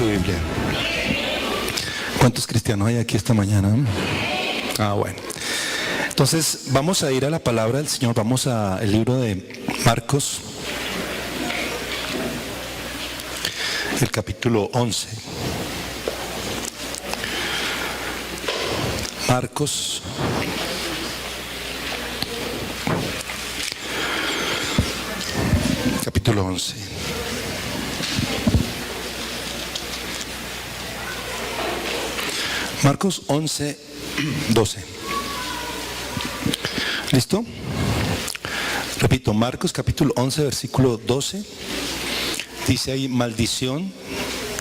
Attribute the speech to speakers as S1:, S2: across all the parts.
S1: tu Biblia. ¿Cuántos cristianos hay aquí esta mañana? Bueno. Entonces vamos a ir a la palabra del Señor. Vamos al libro de Marcos, el capítulo 11. Marcos, capítulo 11. Marcos 11, 12. ¿Listo? Repito, Marcos capítulo 11, versículo 12. Dice ahí, maldición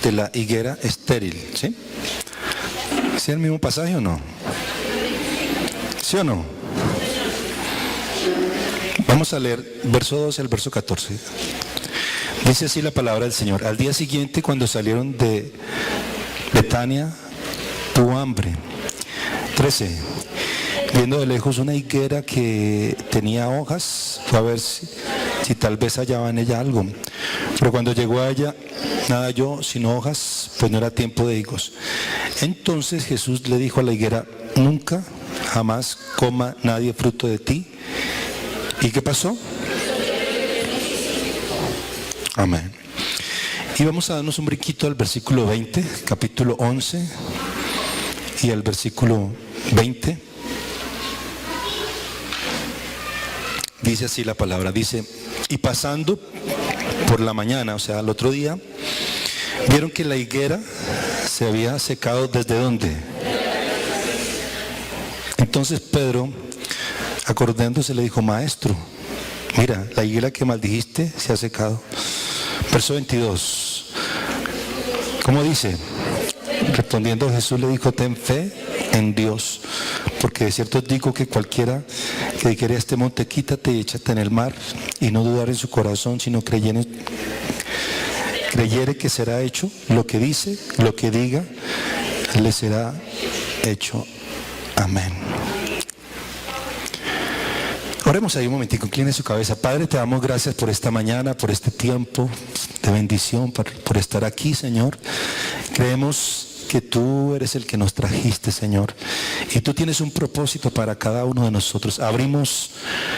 S1: de la higuera estéril. ¿Sí? ¿Es el mismo pasaje o no? ¿Sí o no? Vamos a leer verso 12 al verso 14. Dice así la palabra del Señor. Al día siguiente, cuando salieron de Betania, tuvo hambre. 13. Viendo de lejos una higuera que tenía hojas, fue a ver si tal vez hallaba en ella algo. Pero cuando llegó a ella, nada halló sino hojas, pues no era tiempo de higos. Entonces Jesús le dijo a la higuera, nunca, jamás coma nadie fruto de ti. ¿Y qué pasó? Amén. Y vamos a darnos un brinquito al versículo 20, capítulo 11, y al versículo 20. Dice así la palabra, dice, y pasando por la mañana, o sea, al otro día, vieron que la higuera se había secado. ¿Desde dónde? Entonces Pedro, acordándose, le dijo, maestro, mira, la higuera que maldijiste se ha secado. Verso 22. ¿Cómo dice? Respondiendo Jesús le dijo, ten fe en Dios, porque de cierto os digo que cualquiera que dijere a este monte, quítate y échate en el mar, y no dudar en su corazón, sino creyere que será hecho lo que dice, lo que diga, le será hecho. Amén. Oremos ahí un momentico, incline su cabeza. Padre, te damos gracias por esta mañana, por este tiempo de bendición, por estar aquí, Señor. Creemos que tú eres el que nos trajiste, Señor, y tú tienes un propósito para cada uno de nosotros. Abrimos,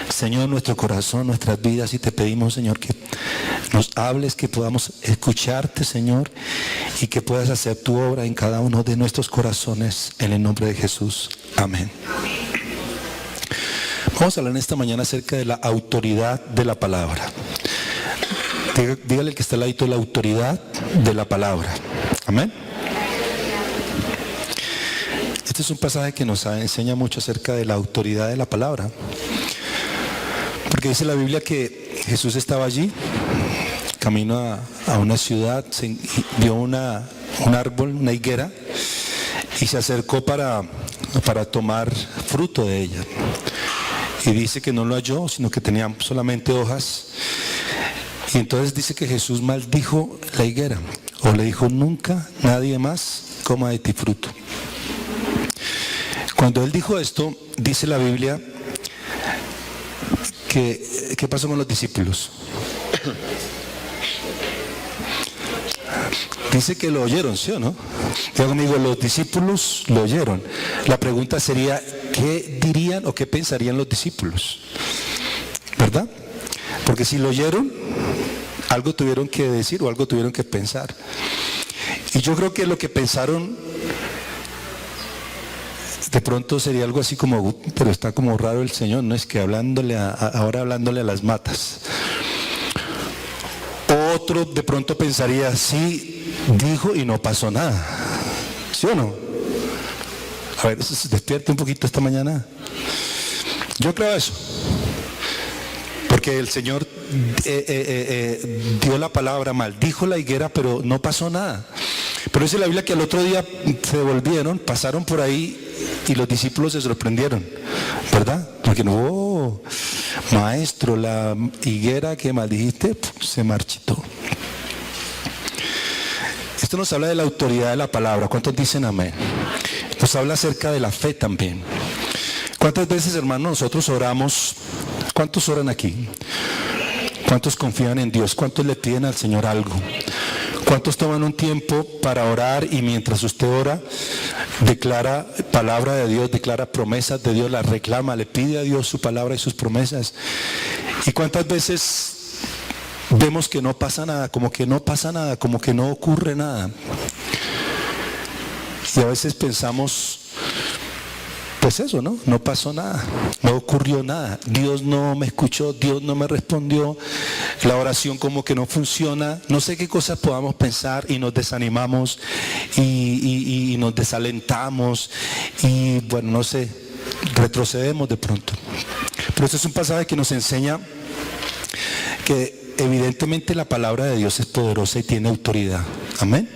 S1: Señor, nuestro corazón, nuestras vidas, y te pedimos, Señor, que nos hables, que podamos escucharte, Señor, y que puedas hacer tu obra en cada uno de nuestros corazones, en el nombre de Jesús. Amén. Vamos a hablar en esta mañana acerca de la autoridad de la palabra. Dígale al que está al ladito, la autoridad de la palabra. Amén. Este es un pasaje que nos enseña mucho acerca de la autoridad de la palabra. Porque dice la Biblia que Jesús estaba allí, camino a una ciudad, vio un árbol, una higuera, y se acercó para tomar fruto de ella. Y dice que no lo halló, sino que tenía solamente hojas. Y entonces dice que Jesús maldijo la higuera, o le dijo, nunca nadie más coma de ti fruto. Cuando él dijo esto, dice la Biblia que ¿qué pasó con los discípulos? Dice que lo oyeron, ¿sí o no? Diga conmigo, los discípulos lo oyeron. La pregunta sería, ¿qué dirían o qué pensarían los discípulos? ¿Verdad? Porque si lo oyeron, algo tuvieron que decir o algo tuvieron que pensar. Y yo creo que lo que pensaron de pronto sería algo así como, pero está como raro el Señor, ¿no? Es que ahora hablándole a las matas. Otro de pronto pensaría, sí, dijo y no pasó nada. ¿Sí o no? A ver, despierte un poquito esta mañana. Yo creo eso. Porque el Señor dio la palabra, maldijo la higuera, pero no pasó nada. Pero dice la Biblia que al otro día se devolvieron, pasaron por ahí y los discípulos se sorprendieron, ¿verdad? Porque no, maestro, la higuera que maldijiste se marchitó. Esto nos habla de la autoridad de la palabra. ¿Cuántos dicen amén? Nos habla acerca de la fe también. ¿Cuántas veces, hermanos, nosotros oramos? ¿Cuántos oran aquí? ¿Cuántos confían en Dios? ¿Cuántos le piden al Señor algo? ¿Cuántos toman un tiempo para orar y mientras usted ora, declara palabra de Dios, declara promesas de Dios, la reclama, le pide a Dios su palabra y sus promesas? ¿Y cuántas veces vemos que no pasa nada, como que no pasa nada, como que no ocurre nada? Y a veces pensamos, pues eso, ¿no? No pasó nada, no ocurrió nada, Dios no me escuchó, Dios no me respondió, la oración como que no funciona, no sé qué cosas podamos pensar y nos desanimamos y nos desalentamos y bueno, no sé, retrocedemos de pronto. Pero este es un pasaje que nos enseña que evidentemente la palabra de Dios es poderosa y tiene autoridad. Amén.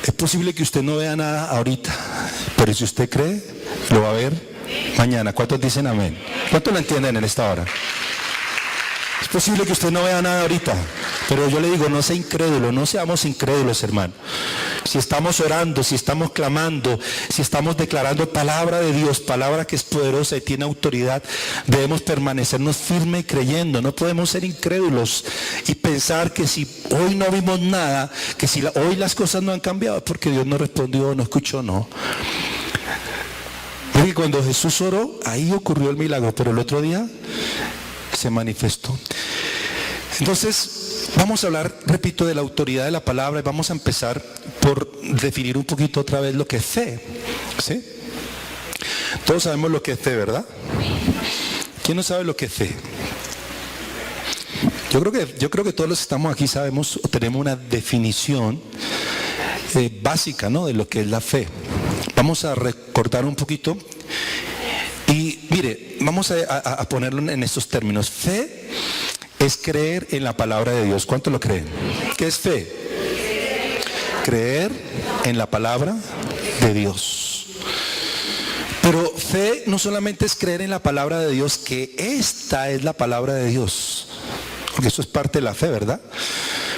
S1: Es posible que usted no vea nada ahorita, pero si usted cree, lo va a ver mañana. ¿Cuántos dicen amén? ¿Cuántos lo entienden en esta hora? Es posible que usted no vea nada ahorita, pero yo le digo, no sea incrédulo, no seamos incrédulos, hermano. Si estamos orando, si estamos clamando, si estamos declarando palabra de Dios, palabra que es poderosa y tiene autoridad, debemos permanecernos firmes y creyendo. No podemos ser incrédulos y pensar que si hoy no vimos nada, que si hoy las cosas no han cambiado, porque Dios no respondió, no escuchó, no. Porque cuando Jesús oró, ahí ocurrió el milagro, pero el otro día se manifestó. Entonces, vamos a hablar, repito, de la autoridad de la palabra y vamos a empezar por definir un poquito otra vez lo que es fe. ¿Sí? Todos sabemos lo que es fe, ¿verdad? ¿Quién no sabe lo que es fe? Yo creo que todos los que estamos aquí sabemos o tenemos una definición básica, ¿no?, de lo que es la fe. Vamos a recordar un poquito y mire, vamos a ponerlo en estos términos. Fe es creer en la palabra de Dios. ¿Cuánto lo creen? ¿Qué es fe? Creer en la palabra de Dios. Pero fe no solamente es creer en la palabra de Dios, que esta es la palabra de Dios, porque eso es parte de la fe, ¿verdad?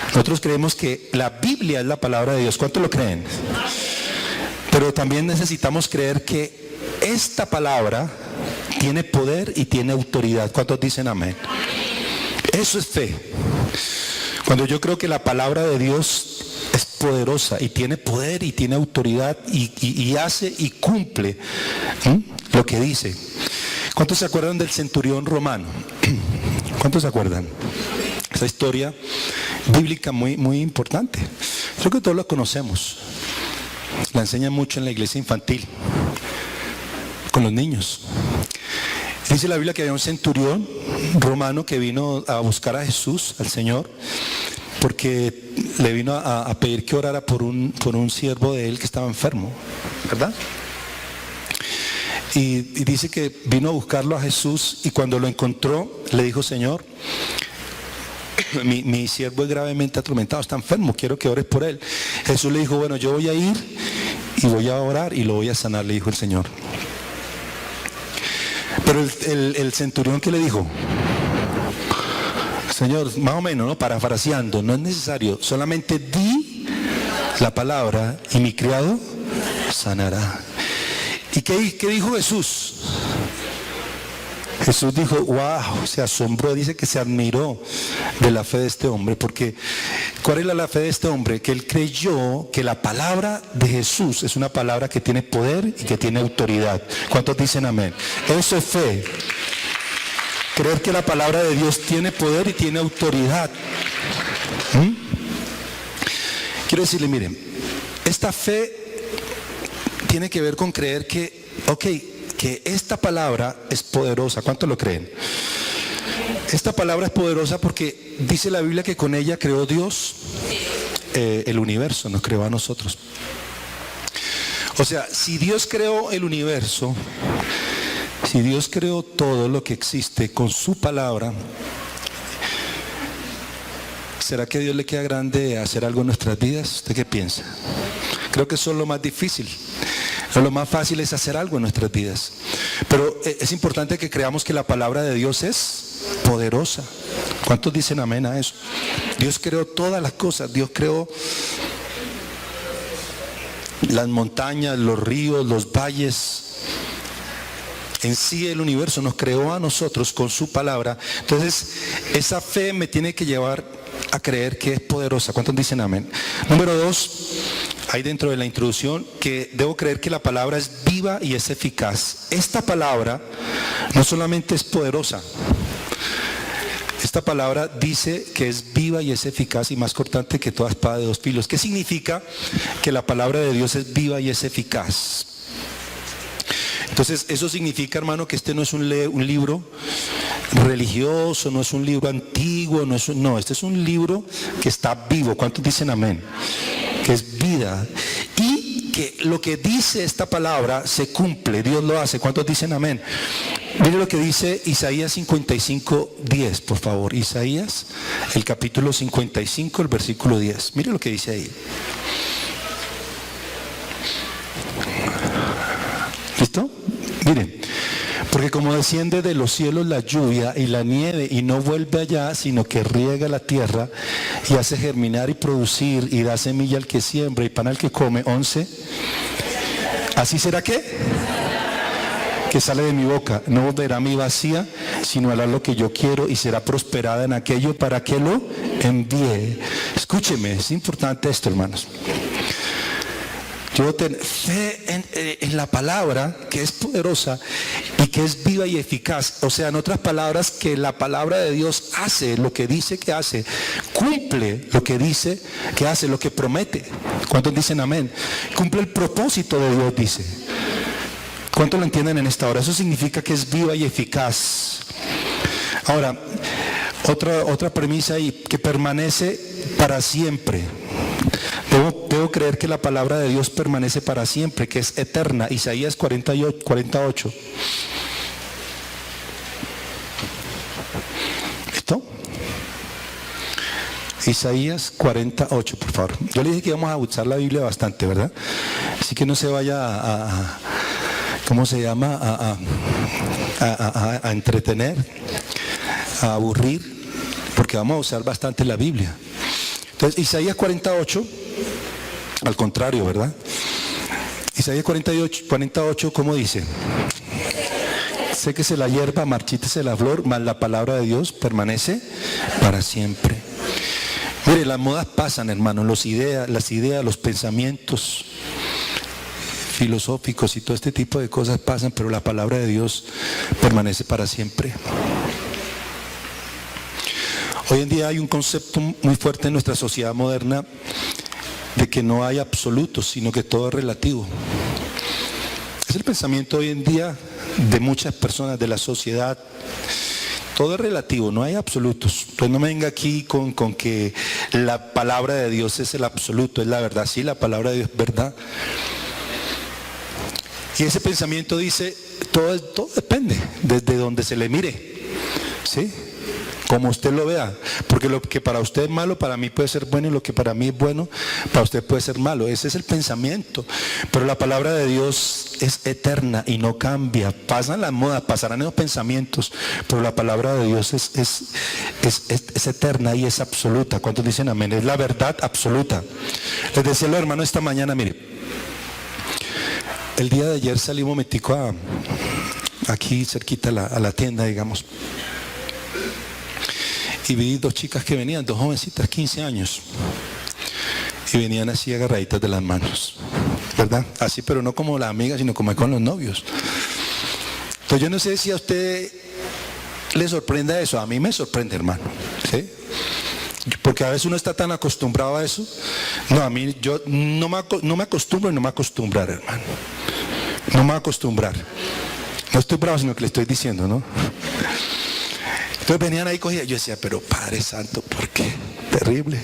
S1: Nosotros creemos que la Biblia es la palabra de Dios. ¿Cuánto lo creen? Pero también necesitamos creer que esta palabra tiene poder y tiene autoridad. ¿Cuántos dicen amén? Eso es fe. Cuando yo creo que la palabra de Dios es poderosa y tiene poder y tiene autoridad y hace y cumple lo que dice. ¿Cuántos se acuerdan del centurión romano? ¿Cuántos se acuerdan? Esa historia bíblica muy importante. Creo que todos la conocemos. La enseñan mucho en la iglesia infantil, con los niños. Dice la Biblia que había un centurión romano que vino a buscar a Jesús, al Señor, porque le vino a pedir que orara por un siervo de él que estaba enfermo, ¿verdad? Y dice que vino a buscarlo a Jesús y cuando lo encontró le dijo: Señor, mi siervo es gravemente atormentado, está enfermo, quiero que ores por él. Jesús le dijo: bueno, yo voy a ir y voy a orar y lo voy a sanar, le dijo el Señor. Pero el centurión, ¿qué le dijo? Señor, más o menos, ¿no?, parafraseando, no es necesario, solamente di la palabra y mi criado sanará. ¿Y qué dijo Jesús? Jesús dijo: wow, se asombró, dice que se admiró de la fe de este hombre, porque ¿cuál era la fe de este hombre? Que él creyó que la palabra de Jesús es una palabra que tiene poder y que tiene autoridad. ¿Cuántos dicen amén? Eso es fe. Creer que la palabra de Dios tiene poder y tiene autoridad. Quiero decirle, miren, esta fe tiene que ver con creer que, que esta palabra es poderosa. ¿Cuántos lo creen? Esta palabra es poderosa porque dice la Biblia que con ella creó Dios el universo, nos creó a nosotros. O sea, si Dios creó el universo, si Dios creó todo lo que existe con su palabra, ¿será que a Dios le queda grande hacer algo en nuestras vidas? ¿Usted qué piensa? Creo que eso es lo más difícil. Lo más fácil es hacer algo en nuestras vidas. Pero es importante que creamos que la palabra de Dios es poderosa. ¿Cuántos dicen amén a eso? Dios creó todas las cosas. Dios creó las montañas, los ríos, los valles. En sí el universo nos creó a nosotros con su palabra. Entonces esa fe me tiene que llevar a creer que es poderosa. ¿Cuántos dicen amén? Número 2, hay dentro de la introducción que debo creer que la palabra es viva y es eficaz. Esta palabra no solamente es poderosa, esta palabra dice que es viva y es eficaz y más cortante que toda espada de dos filos. ¿Qué significa que la palabra de Dios es viva y es eficaz? Entonces, eso significa, hermano, que este no es un libro religioso, no es un libro antiguo, no, este es un libro que está vivo. ¿Cuántos dicen amén? Que es vida. Y que lo que dice esta palabra se cumple, Dios lo hace. ¿Cuántos dicen amén? Mire lo que dice Isaías 55:10, por favor. Isaías, el capítulo 55, el versículo 10. Mire lo que dice ahí. ¿Listo? Miren, porque como desciende de los cielos la lluvia y la nieve y no vuelve allá, sino que riega la tierra y hace germinar y producir y da semilla al que siembra y pan al que come. 11. ¿Así será que sale de mi boca? No volverá a mí vacía, sino hará lo que yo quiero y será prosperada en aquello para que lo envíe. Escúcheme, es importante esto, hermanos. Yo tengo fe en la palabra, que es poderosa y que es viva y eficaz. O sea, en otras palabras, que la palabra de Dios hace lo que dice que hace, cumple lo que dice que hace, lo que promete. ¿Cuántos dicen amén? Cumple el propósito de Dios, dice. ¿Cuántos lo entienden en esta hora? Eso significa que es viva y eficaz. Ahora, otra premisa ahí, que permanece para siempre. Debo creer que la palabra de Dios permanece para siempre, que es eterna. Isaías 48. ¿Listo? Isaías 48, por favor. Yo le dije que íbamos a usar la Biblia bastante, ¿verdad? Así que no se vaya a ¿cómo se llama? A entretener, a aburrir, porque vamos a usar bastante la Biblia. Entonces, Isaías 48, al contrario, ¿verdad? Isaías 48, ¿cómo dice? Séquese la hierba, marchítese la flor, mas la palabra de Dios permanece para siempre. Mire, las modas pasan, hermano, las ideas, los pensamientos filosóficos y todo este tipo de cosas pasan, pero la palabra de Dios permanece para siempre. Hoy en día hay un concepto muy fuerte en nuestra sociedad moderna de que no hay absolutos, sino que todo es relativo. Es el pensamiento hoy en día de muchas personas, de la sociedad. Todo es relativo, no hay absolutos. Pues no me venga aquí con que la palabra de Dios es el absoluto, es la verdad. Sí, la palabra de Dios es verdad. Y ese pensamiento dice, todo depende, desde donde se le mire. ¿Sí? Como usted lo vea, porque lo que para usted es malo, para mí puede ser bueno, y lo que para mí es bueno, para usted puede ser malo. Ese es el pensamiento. Pero la palabra de Dios es eterna y no cambia. Pasan las modas, pasarán esos pensamientos, pero la palabra de Dios es eterna y es absoluta. ¿Cuántos dicen amén? Es la verdad absoluta. Les decía a los hermanos esta mañana, mire, el día de ayer salí un momentico aquí cerquita a la tienda, digamos. Y vi dos chicas que venían, dos jovencitas, 15 años. Y venían así agarraditas de las manos, ¿verdad? Así, pero no como las amigas, sino como con los novios. Entonces yo no sé si a usted le sorprende eso. A mí me sorprende, hermano. ¿Sí? Porque a veces uno está tan acostumbrado a eso. No, a mí yo no me acostumbro y no me acostumbrar, hermano. No me voy a acostumbrar. No estoy bravo, sino que le estoy diciendo, ¿no? Entonces venían ahí cogidas. Yo decía, pero Padre Santo, ¿por qué? Terrible.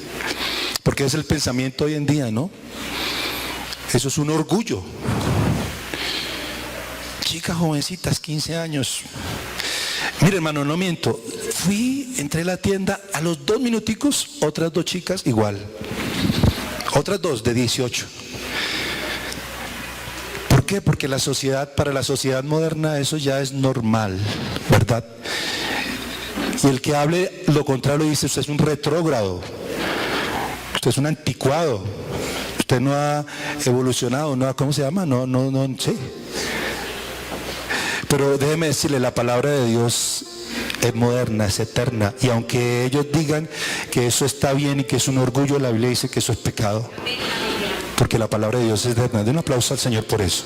S1: Porque es el pensamiento hoy en día, ¿no? Eso es un orgullo. Chicas jovencitas, 15 años. Mire, hermano, no miento. Entré a la tienda, a los 2 minuticos, otras 2 chicas igual. Otras 2 de 18. ¿Por qué? Porque para la sociedad moderna eso ya es normal, ¿verdad? Y el que hable lo contrario dice, usted es un retrógrado, usted es un anticuado, usted no ha evolucionado, no ha, ¿cómo se llama? No, sí. Pero déjeme decirle, la palabra de Dios es moderna, es eterna. Y aunque ellos digan que eso está bien y que es un orgullo, la Biblia dice que eso es pecado. Porque la palabra de Dios es eterna. Den un aplauso al Señor por eso.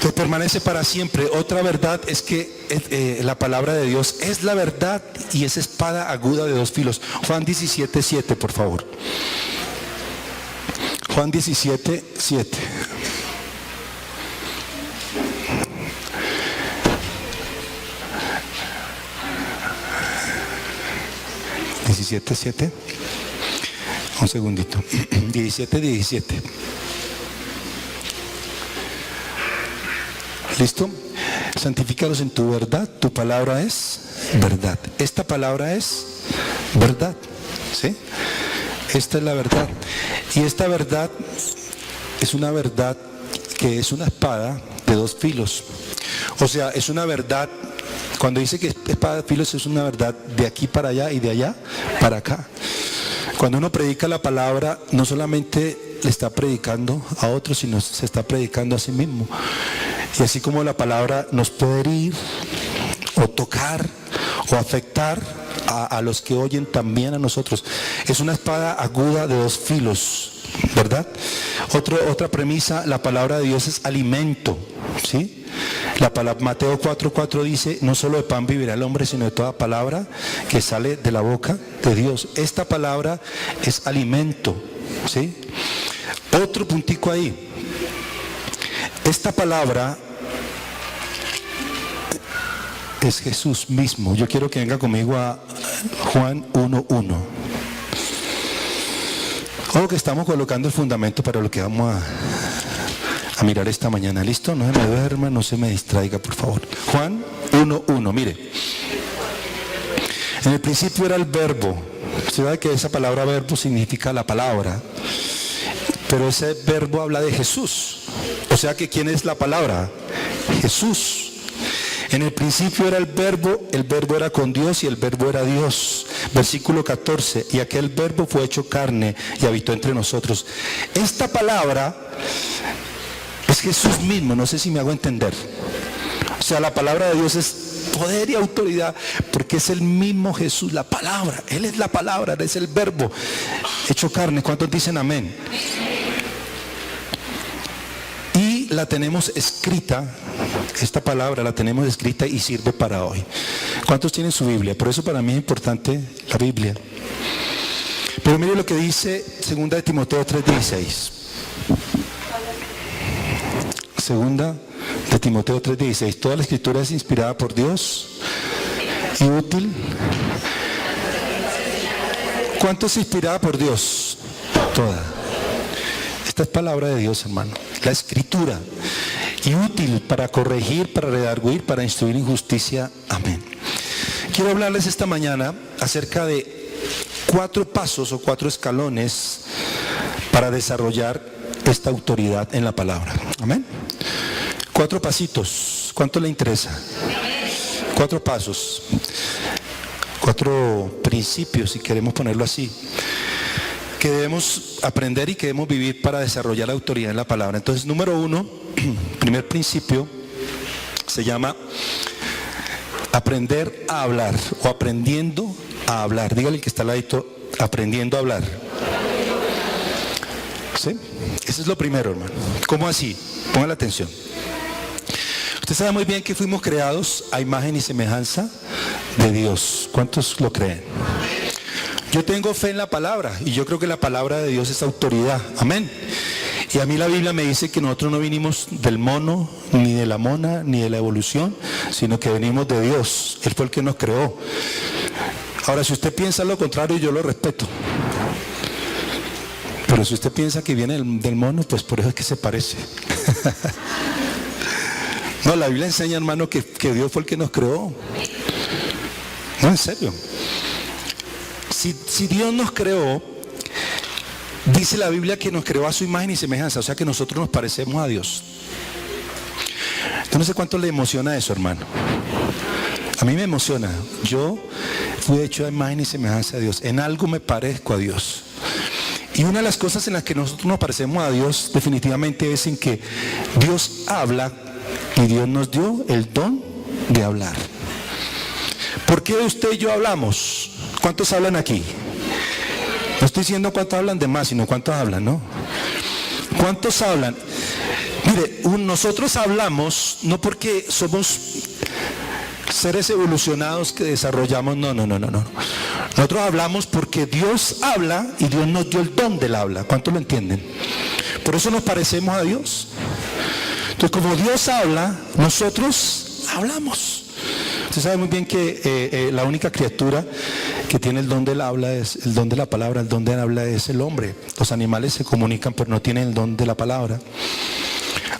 S1: Que permanece para siempre. Otra verdad es que la palabra de Dios es la verdad y es espada aguda de dos filos. Juan 17:7, por favor. Juan 17:7. ¿17:7? Un segundito. 17:17. ¿Listo? Santifícalos en tu verdad. Tu palabra es verdad. Esta palabra es verdad. ¿Sí? Esta es la verdad. Y esta verdad es una verdad que es una espada de dos filos. O sea, es una verdad, cuando dice que es espada de filos, es una verdad de aquí para allá y de allá para acá. Cuando uno predica la palabra, no solamente le está predicando a otros, sino se está predicando a sí mismo. Y así como la palabra nos puede herir o tocar o afectar a los que oyen, también a nosotros. Es una espada aguda de dos filos, ¿verdad? Otra premisa, la palabra de Dios es alimento, ¿sí? Mateo 4:4 dice, no solo de pan vivirá el hombre, sino de toda palabra que sale de la boca de Dios. Esta palabra es alimento, ¿sí? Otro puntico ahí. Esta palabra es Jesús mismo. Yo quiero que venga conmigo a Juan 1:1. Ojo que estamos colocando el fundamento para lo que vamos a mirar esta mañana. ¿Listo? No se me duerma, no se me distraiga, por favor. Juan 1:1, mire. En el principio era el verbo. Usted sabe que esa palabra verbo significa la palabra. Pero ese verbo habla de Jesús. O sea que ¿quién es la palabra? Jesús. En el principio era el verbo era con Dios y el verbo era Dios. Versículo 14, y aquel verbo fue hecho carne y habitó entre nosotros. Esta palabra es Jesús mismo, no sé si me hago entender. O sea, la palabra de Dios es poder y autoridad, porque es el mismo Jesús, la palabra. Él es la palabra, Él es el verbo hecho carne. ¿Cuántos dicen amén? Y la tenemos escrita, esta palabra la tenemos escrita y sirve para hoy. ¿Cuántos tienen su Biblia? Por eso para mí es importante la Biblia. Pero mire lo que dice 2 de Timoteo 3:16. 2 de Timoteo 3:16. Toda la escritura es inspirada por Dios y útil. ¿Cuánto es inspirada por Dios? Toda. Esta es palabra de Dios, hermano. La escritura. Y útil para corregir, para redarguir, para instruir en justicia. Amén. Quiero hablarles esta mañana acerca de 4 pasos o 4 escalones para desarrollar esta autoridad en la palabra. Amén. 4 pasitos. ¿Cuánto le interesa? 4 pasos. 4 principios, si queremos ponerlo así, que debemos aprender y que debemos vivir para desarrollar la autoridad en la palabra. Entonces, número 1, primer principio, se llama aprender a hablar o aprendiendo a hablar. Dígale que está al ladito, aprendiendo a hablar. ¿Sí? Eso es lo primero, hermano. ¿Cómo así? Ponga la atención. Usted sabe muy bien que fuimos creados a imagen y semejanza de Dios. ¿Cuántos lo creen? Yo tengo fe en la palabra y yo creo que la palabra de Dios es autoridad. Amén. Y a mí la Biblia me dice que nosotros no vinimos del mono, ni de la mona, ni de la evolución, sino que venimos de Dios. Él fue el que nos creó. Ahora, si usted piensa lo contrario, yo lo respeto. Pero si usted piensa que viene del mono, pues por eso es que se parece. No, la Biblia enseña, hermano, que Dios fue el que nos creó. No, en serio. Si Dios nos creó, dice la Biblia que nos creó a su imagen y semejanza, o sea que nosotros nos parecemos a Dios. Yo no sé cuánto le emociona eso, hermano. A mí me emociona. Yo fui hecho a imagen y semejanza de Dios. En algo me parezco a Dios. Y una de las cosas en las que nosotros nos parecemos a Dios definitivamente es en que Dios habla y Dios nos dio el don de hablar. ¿Por qué usted y yo hablamos? ¿Cuántos hablan aquí? No estoy diciendo cuántos hablan de más, sino cuántos hablan, ¿no? ¿Cuántos hablan? Mire, nosotros hablamos no porque somos seres evolucionados que desarrollamos, no. Nosotros hablamos porque Dios habla y Dios nos dio el don del habla. ¿Cuántos lo entienden? Por eso nos parecemos a Dios. Entonces, como Dios habla, nosotros hablamos. Usted sabe muy bien que la única criatura que tiene el don del habla es el don de la palabra. El don del habla es el hombre. Los animales se comunican, pero no tienen el don de la palabra.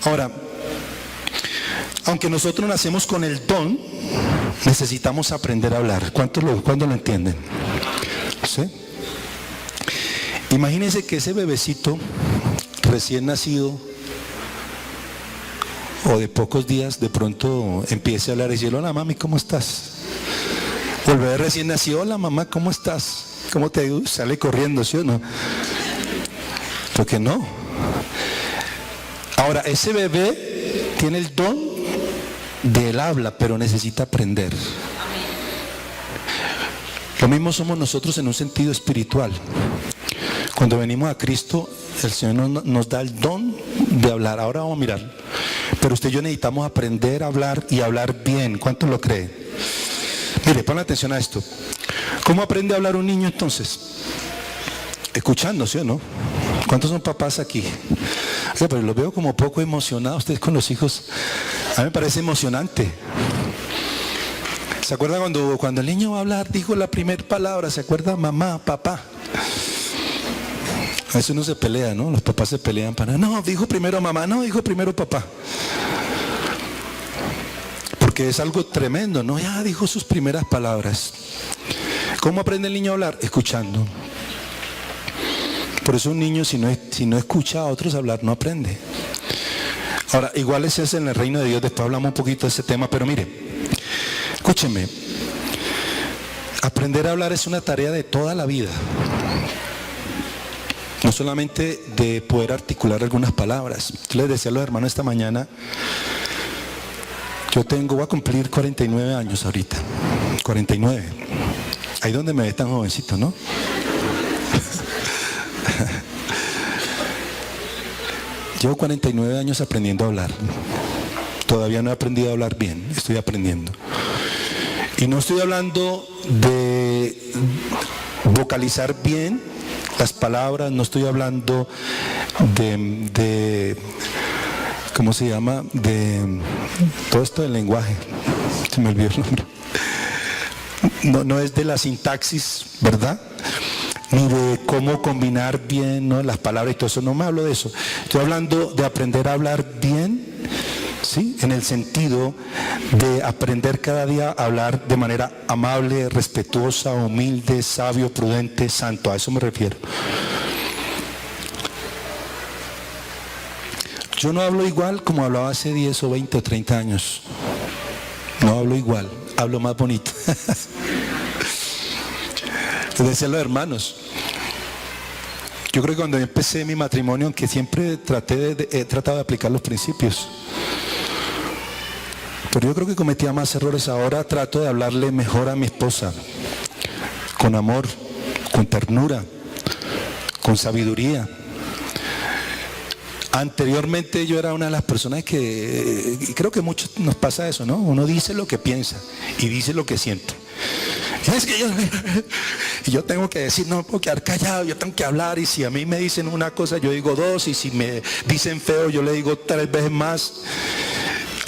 S1: Ahora, aunque nosotros nacemos con el don, necesitamos aprender a hablar. ¿Cuántos lo entienden? ¿Sí? Imagínense que ese bebecito recién nacido o de pocos días de pronto empiece a hablar y decir: hola mami, ¿cómo estás? O el bebé recién nacido: hola mamá, ¿cómo estás? ¿Cómo te ayudo? Sale corriendo, ¿sí o no? ¿Por qué no? Ahora, ese bebé tiene el don del habla, pero necesita aprender. Lo mismo somos nosotros en un sentido espiritual. Cuando venimos a Cristo, el Señor nos da el don de hablar. Ahora vamos a mirar. Pero usted y yo necesitamos aprender a hablar y hablar bien. ¿Cuántos lo creen? Mire, pon atención a esto. ¿Cómo aprende a hablar un niño entonces? Escuchando, ¿sí o no? ¿Cuántos son papás aquí? O sea, pero los veo como poco emocionados ustedes con los hijos. A mí me parece emocionante. ¿Se acuerda cuando el niño va a hablar, dijo la primera palabra? ¿Se acuerda? Mamá, papá. A veces uno se pelea, ¿no? Los papás se pelean para... No, dijo primero mamá, no, dijo primero papá. Porque es algo tremendo, ¿no? Ya dijo sus primeras palabras. ¿Cómo aprende el niño a hablar? Escuchando. Por eso un niño si no escucha a otros hablar, no aprende. Ahora, igual es eso en el reino de Dios. Después hablamos un poquito de ese tema, pero mire, escúcheme. Aprender a hablar es una tarea de toda la vida. No solamente de poder articular algunas palabras. Yo les decía a los hermanos esta mañana, voy a cumplir 49 años ahorita. 49. Ahí donde me ve tan jovencito, ¿no? Llevo 49 años aprendiendo a hablar. Todavía no he aprendido a hablar bien, estoy aprendiendo. Y no estoy hablando de vocalizar bien las palabras, no estoy hablando de ¿cómo se llama? De todo esto del lenguaje. Se me olvidó el nombre. No es de la sintaxis, ¿verdad? Ni de cómo combinar bien, ¿no?, las palabras y todo eso. No me hablo de eso. Estoy hablando de aprender a hablar bien, ¿sí? En el sentido de aprender cada día a hablar de manera amable, respetuosa, humilde, sabio, prudente, santo. A eso me refiero. Yo no hablo igual como hablaba hace 10 o 20 o 30 años. No hablo igual, hablo más bonito. Les decía a los hermanos, yo creo que cuando empecé mi matrimonio, aunque siempre he tratado de aplicar los principios, pero yo creo que cometía más errores. Ahora trato de hablarle mejor a mi esposa, con amor, con ternura, con sabiduría. Anteriormente yo era una de las personas que, y creo que muchos nos pasa eso, ¿no? Uno dice lo que piensa y dice lo que siente. Es que yo tengo que decir, no me puedo quedar callado, yo tengo que hablar, y si a mí me dicen una cosa yo digo dos, y si me dicen feo yo le digo 3 veces más.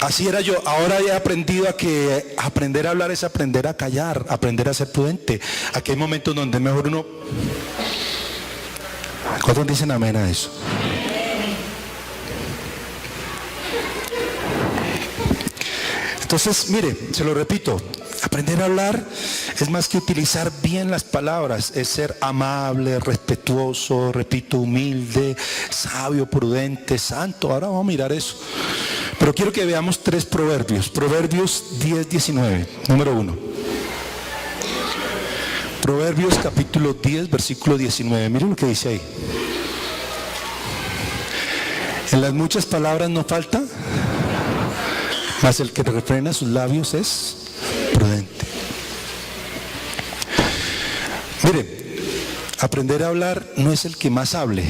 S1: Así era yo. Ahora he aprendido a que aprender a hablar es aprender a callar, aprender a ser prudente. Aquí hay momentos donde es mejor uno... ¿Cuántos dicen amén a eso? Entonces, mire, se lo repito, aprender a hablar es más que utilizar bien las palabras, es ser amable, respetuoso, repito, humilde, sabio, prudente, santo. Ahora vamos a mirar eso. Pero quiero que veamos 3 proverbios. Proverbios 10:19, número 1. Proverbios capítulo 10, versículo 19. Miren lo que dice ahí. En las muchas palabras no falta, mas el que refrena sus labios es prudente. Mire, aprender a hablar no es el que más hable.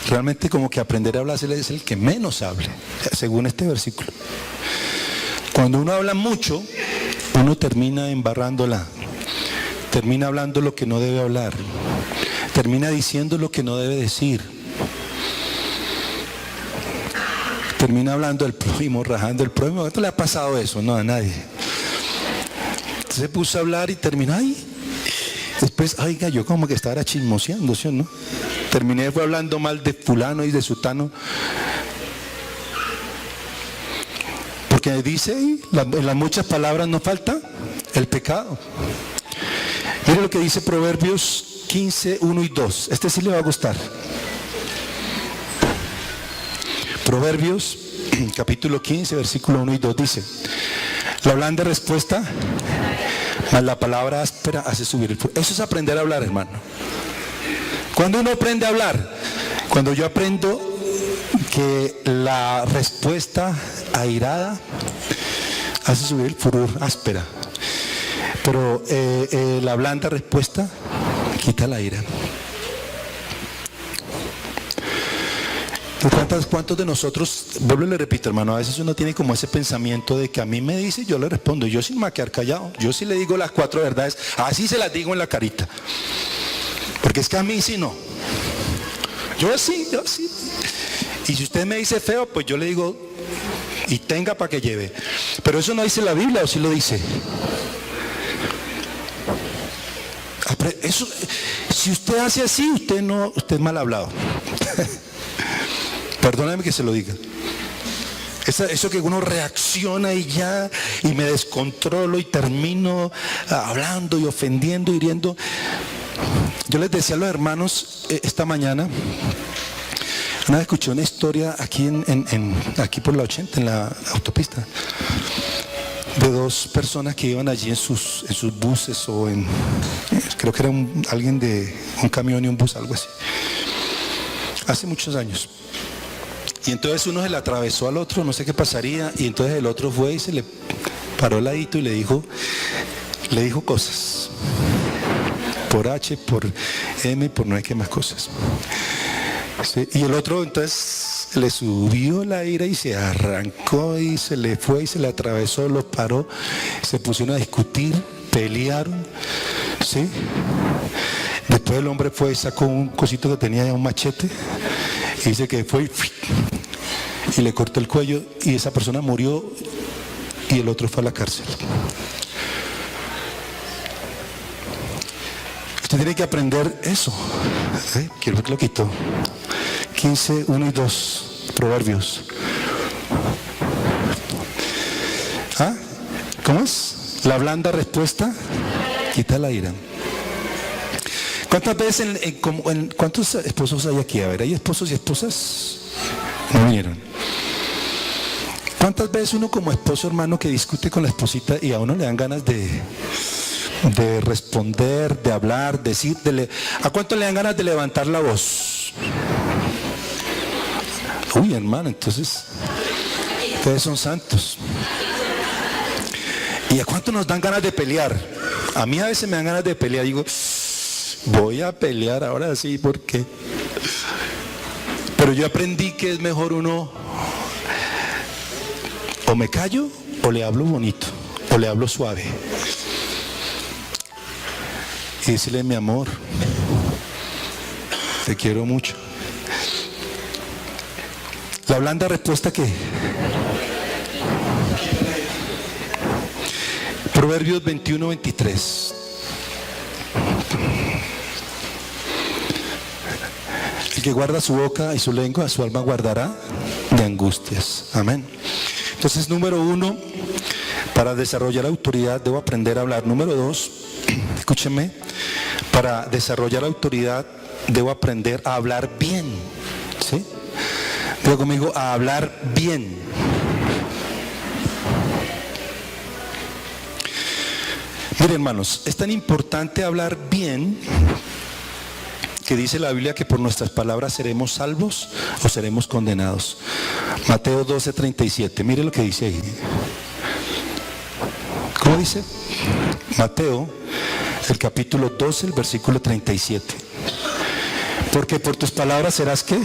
S1: Realmente como que aprender a hablar es el que menos hable, según este versículo. Cuando uno habla mucho, uno termina embarrándola, termina hablando lo que no debe hablar, termina diciendo lo que no debe decir, termina hablando del prójimo, rajando el prójimo. ¿No le ha pasado eso? No, a nadie. Se puso a hablar y terminó ahí. Después, oiga, yo como que estaba chismoseando, ¿sí o no? Terminé fue hablando mal de fulano y de sutano. Porque dice ahí, en las muchas palabras no falta el pecado. Mire lo que dice Proverbios 15, 1 y 2. Este sí le va a gustar. Proverbios capítulo 15, versículo 1 y 2 dice: la blanda respuesta, mas la palabra áspera hace subir el fuego. Eso es aprender a hablar, hermano. Cuando uno aprende a hablar, cuando yo aprendo que la respuesta airada hace subir el furor, áspera, pero la blanda respuesta quita la ira. ¿Cuántos de nosotros, vuelvo y le repito, hermano, a veces uno tiene como ese pensamiento de que a mí me dice, yo le respondo, yo sin me voy a quedar callado, yo sí le digo las 4 verdades, así se las digo en la carita, porque es que a mí sí no, yo sí, y si usted me dice feo, pues yo le digo, y tenga para que lleve, pero eso no dice la Biblia, ¿o sí lo dice? Eso, si usted hace así, usted es mal hablado. Perdóname que se lo diga. Eso que uno reacciona y ya, y me descontrolo y termino hablando y ofendiendo, hiriendo. Yo les decía a los hermanos esta mañana, una vez escuché una historia aquí aquí por la 80, en la autopista, de 2 personas que iban allí en sus buses, o creo que era alguien de un camión y un bus, algo así, hace muchos años. Y entonces uno se le atravesó al otro, no sé qué pasaría, y entonces el otro fue y se le paró al ladito y le dijo cosas, por H, por M, por no sé qué más cosas. ¿Sí? Y el otro entonces le subió la ira y se arrancó y se le fue y se le atravesó, los paró, se pusieron a discutir, pelearon, ¿sí? Después el hombre fue y sacó un cosito que tenía, un machete, y dice que fue y le cortó el cuello, y esa persona murió y el otro fue a la cárcel. Usted tiene que aprender eso. Quiero ver que lo quito. 15, 1 y 2, Proverbios. ¿Cómo es? La blanda respuesta quita la ira. ¿Cuántas veces, cuántos esposos hay aquí? A ver, ¿hay esposos y esposas? No vinieron. ¿Cuántas veces uno como esposo, hermano, que discute con la esposita y a uno le dan ganas de responder, de hablar, decirle? ¿A cuánto le dan ganas de levantar la voz? Uy, hermano, entonces ustedes son santos. ¿Y a cuánto nos dan ganas de pelear? A mí a veces me dan ganas de pelear. Digo, voy a pelear ahora sí, ¿por qué? Pero yo aprendí que es mejor uno, o me callo, o le hablo bonito, o le hablo suave. Y decirle, mi amor, te quiero mucho. La blanda respuesta, ¿qué? Proverbios 21, 23. El que guarda su boca y su lengua, su alma guardará de angustias. Amén. Entonces, número 1, para desarrollar autoridad debo aprender a hablar. Número 2, escúcheme, para desarrollar autoridad debo aprender a hablar bien. ¿Sí? Digo conmigo, a hablar bien. Miren, hermanos, es tan importante hablar bien que dice la Biblia que por nuestras palabras seremos salvos o seremos condenados. Mateo 12:37, mire lo que dice ahí. ¿Cómo dice? Mateo, el capítulo 12, el versículo 37. Porque por tus palabras serás, ¿qué?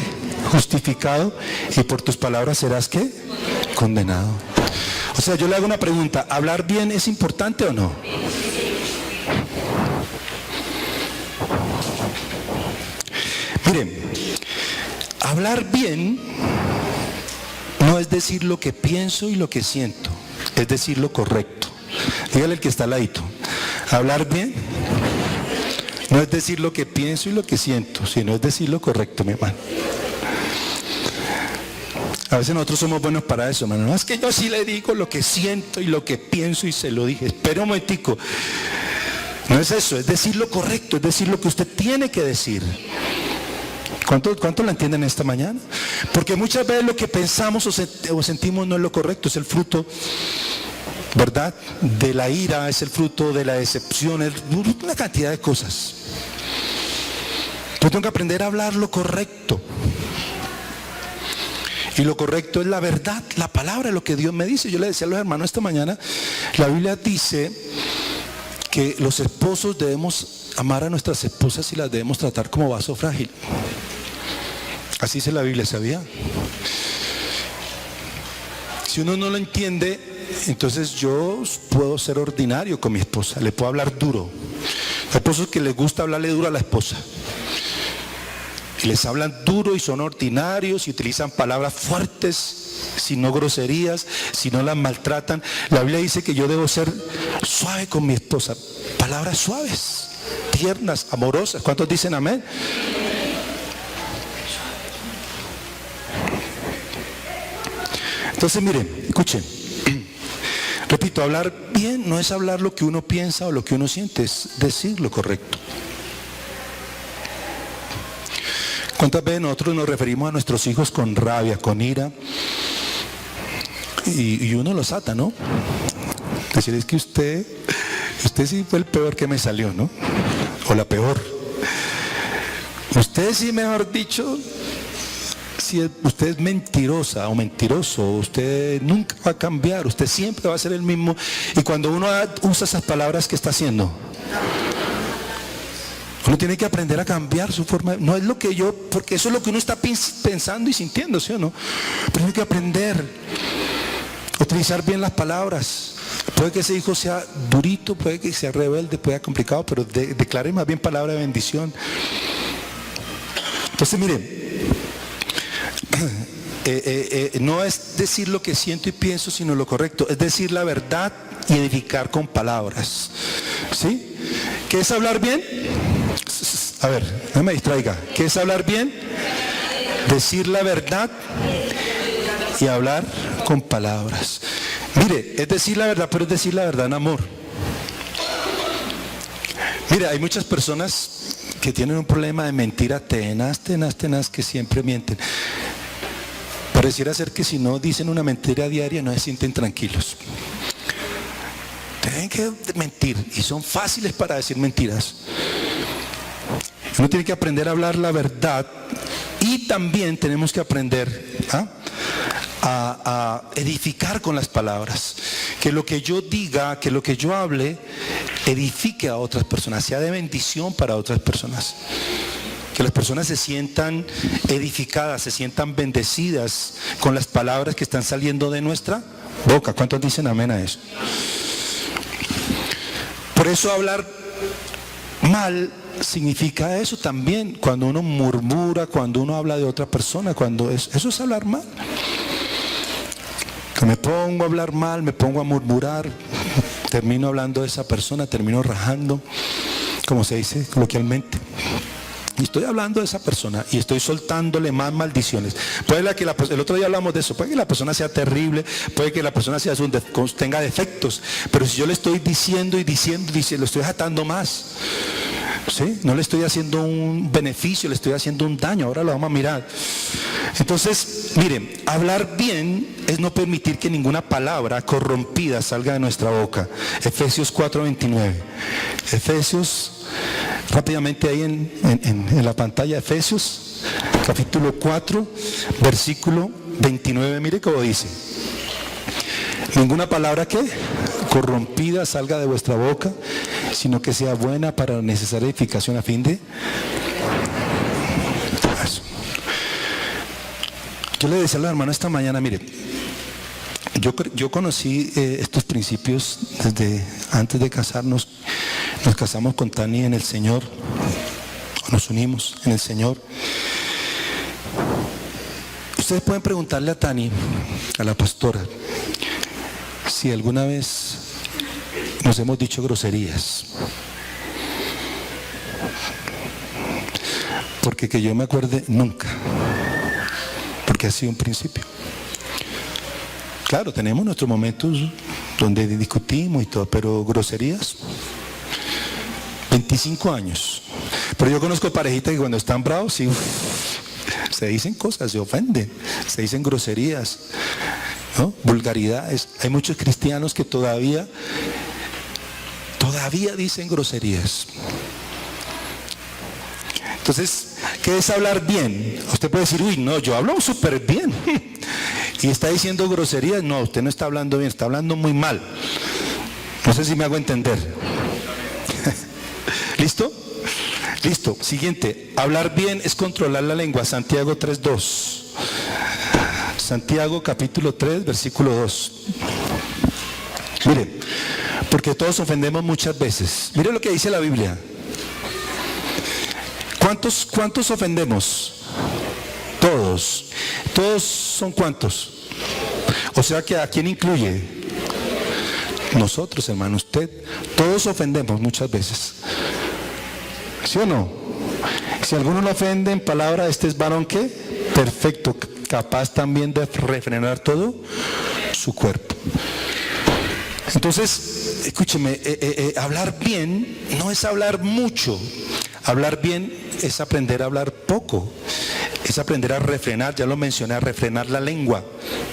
S1: Justificado, y por tus palabras serás, ¿qué? Condenado. O sea, yo le hago una pregunta, ¿hablar bien es importante o no? Miren, hablar bien no es decir lo que pienso y lo que siento, es decir lo correcto. Dígale al que está al ladito, hablar bien no es decir lo que pienso y lo que siento, sino es decir lo correcto, mi hermano. A veces nosotros somos buenos para eso, hermano. No, es que yo sí le digo lo que siento y lo que pienso y se lo dije. Espera un momentico. No es eso, es decir lo correcto, es decir lo que usted tiene que decir. ¿Cuánto la entienden esta mañana? Porque muchas veces lo que pensamos o sentimos no es lo correcto, es el fruto, ¿verdad?, de la ira, es el fruto de la decepción, es una cantidad de cosas. Yo tengo que aprender a hablar lo correcto. Y lo correcto es la verdad, la palabra, lo que Dios me dice. Yo le decía a los hermanos esta mañana, la Biblia dice que los esposos debemos amar a nuestras esposas y las debemos tratar como vaso frágil. Así dice la Biblia, ¿sabía? Si uno no lo entiende, entonces yo puedo ser ordinario con mi esposa, le puedo hablar duro. Hay esposos que les gusta hablarle duro a la esposa. Y les hablan duro y son ordinarios y utilizan palabras fuertes, sino groserías, si no las maltratan. La Biblia dice que yo debo ser suave con mi esposa. Palabras suaves, tiernas, amorosas. ¿Cuántos dicen amén? Entonces miren, escuchen. Repito, hablar bien no es hablar lo que uno piensa o lo que uno siente, es decir lo correcto. ¿Cuántas veces nosotros nos referimos a nuestros hijos con rabia, con ira? Y uno los ata, ¿no? Decir, es que usted sí fue el peor que me salió, ¿no? O la peor. Usted sí, mejor dicho, si usted es mentirosa o mentiroso, usted nunca va a cambiar, usted siempre va a ser el mismo. Y cuando uno usa esas palabras, ¿qué está haciendo? Uno tiene que aprender a cambiar su forma. No es lo que yo, porque eso es lo que uno está pensando y sintiendo, ¿sí o no? Pero tiene que aprender a utilizar bien las palabras. Puede que ese hijo sea durito, puede que sea rebelde, puede ser complicado, pero declare más bien palabra de bendición. Entonces, miren, no es decir lo que siento y pienso, sino lo correcto. Es decir la verdad y edificar con palabras. ¿Sí? ¿Qué es hablar bien? A ver, no me distraiga. ¿Qué es hablar bien? Decir la verdad y hablar con palabras. Mire, es decir la verdad, pero es decir la verdad en amor. Mire, hay muchas personas que tienen un problema de mentira tenaz, que siempre mienten. Pareciera ser que si no dicen una mentira diaria no se sienten tranquilos. Tienen que mentir y son fáciles para decir mentiras. Uno tiene que aprender a hablar la verdad y también tenemos que aprender a edificar con las palabras. Que lo que yo diga, que lo que yo hable, edifique a otras personas, sea de bendición para otras personas. Que las personas se sientan edificadas, se sientan bendecidas con las palabras que están saliendo de nuestra boca. ¿Cuántos dicen amén a eso? Por eso hablar mal significa eso también. Cuando uno murmura, cuando uno habla de otra persona, eso es hablar mal. Que me pongo a hablar mal, me pongo a murmurar, termino hablando de esa persona, termino rajando, como se dice coloquialmente. Y estoy hablando de esa persona y estoy soltándole más maldiciones. Puede que el otro día hablamos de eso, puede que la persona sea terrible, puede que la persona tenga defectos, pero si yo le estoy diciendo, lo estoy atando más. ¿Sí? No le estoy haciendo un beneficio, le estoy haciendo un daño. Ahora lo vamos a mirar. Entonces, miren, hablar bien es no permitir que ninguna palabra corrompida salga de nuestra boca. Efesios 4:29. Efesios, rápidamente ahí en la pantalla, Efesios, capítulo 4, versículo 29. Mire cómo dice. Ninguna palabra que corrompida salga de vuestra boca, sino que sea buena para la necesaria edificación a fin de eso. Yo le decía a los hermanos esta mañana, mire, yo conocí estos principios desde antes de casarnos. Nos casamos con Tani en el Señor, nos unimos en el Señor. Ustedes pueden preguntarle a Tani, a la pastora, si alguna vez nos hemos dicho groserías. Porque que yo me acuerde, nunca. Porque ha sido un principio. Claro, tenemos nuestros momentos donde discutimos y todo, pero groserías, 25 años. Pero yo conozco parejitas que cuando están bravos, sí, se dicen cosas, se ofenden, se dicen groserías, ¿no? Vulgaridades. Hay muchos cristianos que todavía dicen groserías. Entonces, ¿qué es hablar bien? Usted puede decir, uy, no, yo hablo súper bien. Y está diciendo groserías. No, usted no está hablando bien, está hablando muy mal. No sé si me hago entender. ¿Listo? Listo. Siguiente. Hablar bien es controlar la lengua. Santiago 3:2. Santiago capítulo 3, versículo 2. Mire, porque todos ofendemos muchas veces. Mire lo que dice la Biblia. ¿Cuántos ofendemos? Todos. ¿Todos son cuántos? O sea que ¿a quién incluye? Nosotros, hermano, usted. Todos ofendemos muchas veces. ¿Sí o no? Si alguno lo ofende en palabra, este es varón ¿qué? Perfecto, capaz también de refrenar todo su cuerpo. Entonces, escúcheme, hablar bien no es hablar mucho. Hablar bien es aprender a hablar poco. Es aprender a refrenar, ya lo mencioné, a refrenar la lengua.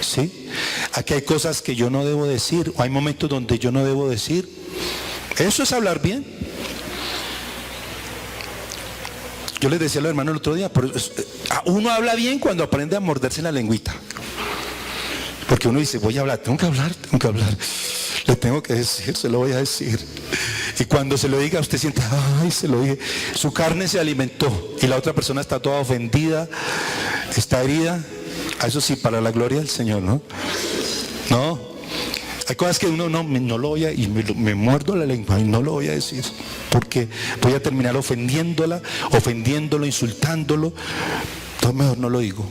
S1: ¿Sí? Aquí hay cosas que yo no debo decir, o hay momentos donde yo no debo decir. Eso es hablar bien. Yo les decía a los hermanos el otro día, uno habla bien cuando aprende a morderse la lengüita. Porque uno dice, voy a hablar, tengo que hablar. Le tengo que decir, se lo voy a decir. Y cuando se lo diga, usted siente, ay, se lo dije. Su carne se alimentó y la otra persona está toda ofendida, está herida. Eso sí, para la gloria del Señor, ¿no? No. Hay cosas que uno no lo voy a, y me muerdo la lengua y no lo voy a decir. Porque voy a terminar ofendiéndolo, insultándolo. Entonces mejor no lo digo.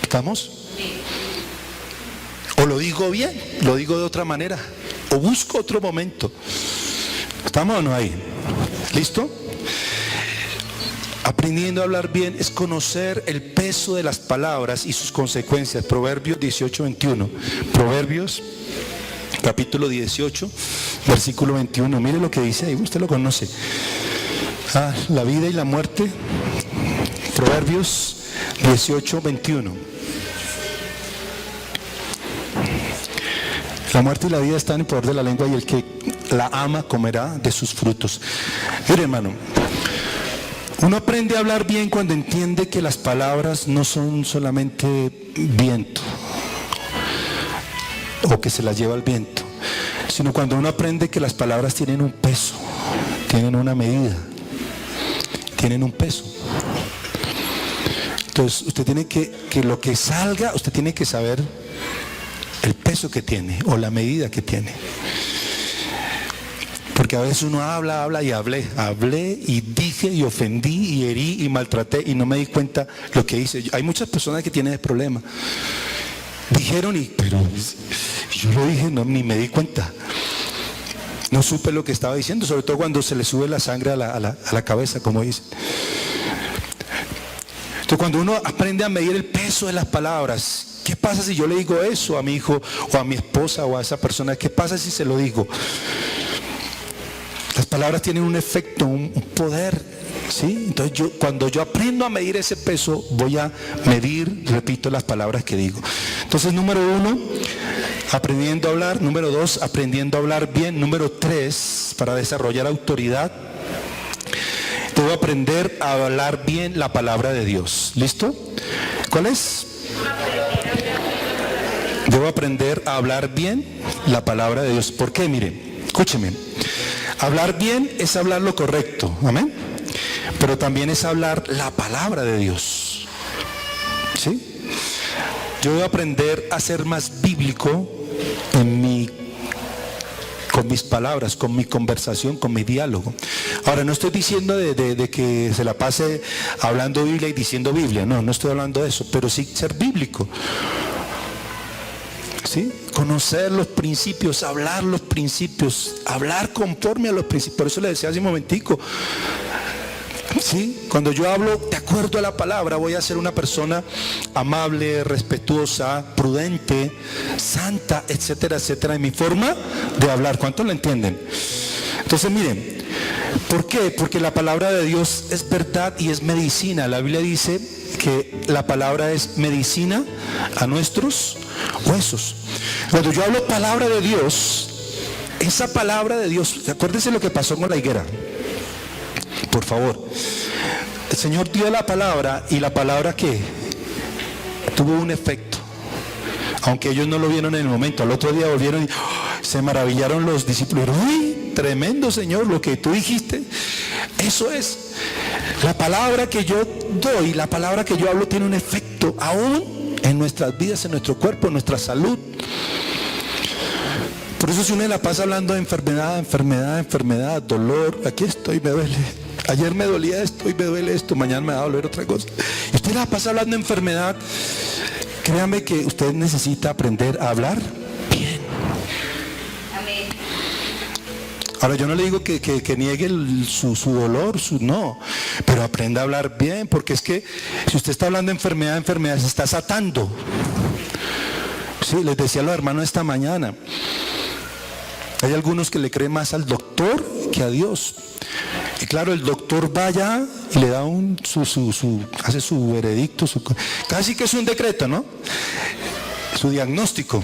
S1: ¿Estamos? O lo digo bien, lo digo de otra manera. O busco otro momento. ¿Estamos o no ahí? ¿Listo? Aprendiendo a hablar bien es conocer el peso de las palabras y sus consecuencias. Proverbios 18:21. Proverbios capítulo 18, versículo 21. Mire lo que dice ahí, usted lo conoce. La vida y la muerte. Proverbios 18:21. La muerte y la vida están en el poder de la lengua, y el que la ama comerá de sus frutos. Mire, hermano, uno aprende a hablar bien cuando entiende que las palabras no son solamente viento o que se las lleva el viento, sino cuando uno aprende que las palabras tienen un peso, tienen una medida, tienen un peso. Entonces usted tiene que lo que salga, usted tiene que saber el peso que tiene o la medida que tiene. Porque a veces uno habla y hablé y dije y ofendí y herí y maltraté y no me di cuenta lo que hice. Hay muchas personas que tienen ese problema. Dijeron pero yo lo dije, ni me di cuenta. No supe lo que estaba diciendo, sobre todo cuando se le sube la sangre a la cabeza, como dicen. Entonces cuando uno aprende a medir el peso de las palabras, ¿qué pasa si yo le digo eso a mi hijo o a mi esposa o a esa persona? ¿Qué pasa si se lo digo? Las palabras tienen un efecto, un poder, ¿sí? Entonces cuando yo aprendo a medir ese peso, voy a medir, repito, las palabras que digo. Entonces, número 1, aprendiendo a hablar. Número 2, aprendiendo a hablar bien. Número 3, para desarrollar autoridad, debo aprender a hablar bien la palabra de Dios. ¿Listo? ¿Cuál es? Debo aprender a hablar bien la palabra de Dios. ¿Por qué? Mire, escúcheme. Hablar bien es hablar lo correcto, amén. Pero también es hablar la palabra de Dios, ¿sí? Yo debo aprender a ser más bíblico con mis palabras, con mi conversación, con mi diálogo. Ahora, no estoy diciendo de que se la pase hablando Biblia y diciendo Biblia, no estoy hablando de eso, pero sí ser bíblico. ¿Sí? Conocer los principios, hablar los principios, hablar conforme a los principios. Por eso le decía hace un momentico, ¿sí? Cuando yo hablo de acuerdo a la palabra, voy a ser una persona amable, respetuosa, prudente, santa, etcétera, etcétera, en mi forma de hablar. ¿Cuántos lo entienden? Entonces, miren, ¿por qué? Porque la palabra de Dios es verdad y es medicina. La Biblia dice que la palabra es medicina a nuestros huesos. Cuando yo hablo palabra de Dios, esa palabra de Dios, acuérdense lo que pasó con la higuera, por favor. El Señor dio la palabra y la palabra que tuvo un efecto, aunque ellos no lo vieron en el momento. Al otro día volvieron y se maravillaron los discípulos. ¡Uy, tremendo, Señor, lo que tú dijiste! Eso es, la palabra que yo doy, la palabra que yo hablo tiene un efecto aún en nuestras vidas, en nuestro cuerpo, en nuestra salud. Por eso si uno la pasa hablando de enfermedad, dolor, aquí estoy, me duele. Ayer me dolía esto, hoy me duele esto, mañana me va a doler otra cosa. Y usted la pasa hablando de enfermedad, créame que usted necesita aprender a hablar bien.
S2: Amén.
S1: Ahora yo no le digo que niegue su dolor, no, pero aprenda a hablar bien, porque es que si usted está hablando de enfermedad se está atando. Sí, les decía a los hermanos esta mañana, hay algunos que le creen más al doctor que a Dios. Y claro, el doctor va allá y le da hace su veredicto, casi que es un decreto, ¿no? Su diagnóstico.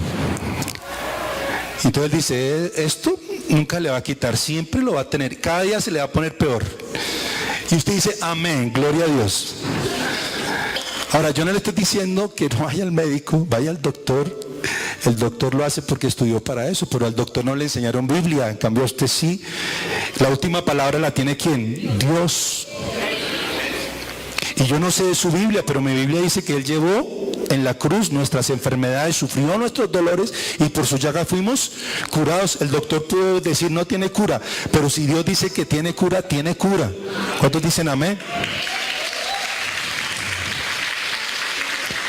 S1: Y entonces dice, esto nunca le va a quitar, siempre lo va a tener, cada día se le va a poner peor. Y usted dice, amén, gloria a Dios. Ahora, yo no le estoy diciendo que no vaya al médico, vaya al doctor. El doctor lo hace porque estudió para eso, pero al doctor no le enseñaron Biblia, en cambio a usted sí. La última palabra la tiene ¿quién? Dios. Y yo no sé de su Biblia, pero mi Biblia dice que Él llevó en la cruz nuestras enfermedades, sufrió nuestros dolores y por su llaga fuimos curados. El doctor puede decir no tiene cura, pero si Dios dice que tiene cura, tiene cura. ¿Cuántos dicen amén?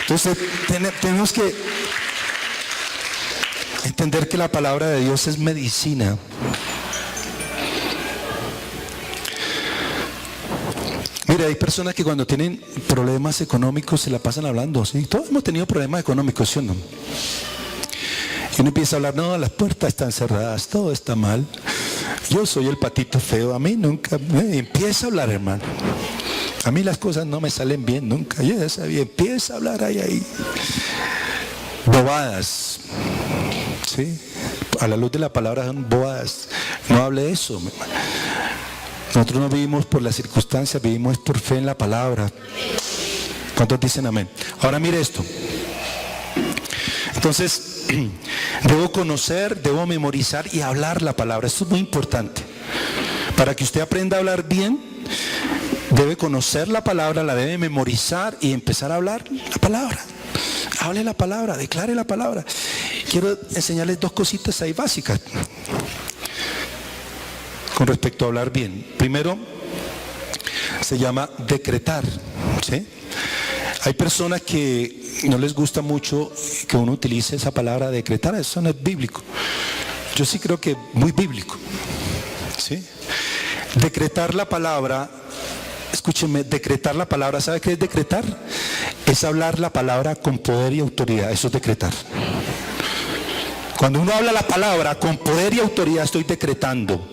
S1: Entonces tenemos que entender que la palabra de Dios es medicina. Mira, hay personas que cuando tienen problemas económicos se la pasan hablando, ¿sí? Todos hemos tenido problemas económicos, ¿sí o no? Y uno empieza a hablar, no, las puertas están cerradas, todo está mal. Yo soy el patito feo, a mí nunca, empieza a hablar, hermano. A mí las cosas no me salen bien nunca, yo ya sabía, empieza a hablar ahí. Bobadas, ¿sí? A la luz de la palabra son bobadas. No hable de eso. Nosotros no vivimos por las circunstancias, vivimos por fe en la palabra. ¿Cuántos dicen amén? Ahora mire esto. Entonces, debo conocer, debo memorizar y hablar la palabra. Esto es muy importante. Para que usted aprenda a hablar bien, debe conocer la palabra, la debe memorizar y empezar a hablar la palabra. Hable la palabra, declare la palabra. Quiero enseñarles dos cositas ahí básicas con respecto a hablar bien. Primero, se llama decretar, ¿sí? Hay personas que no les gusta mucho que uno utilice esa palabra decretar, eso no es bíblico. Yo sí creo que muy bíblico, ¿sí? Decretar la palabra, escúcheme, decretar la palabra, ¿sabe qué es decretar? Es hablar la palabra con poder y autoridad, eso es decretar. Cuando uno habla la palabra con poder y autoridad, estoy decretando.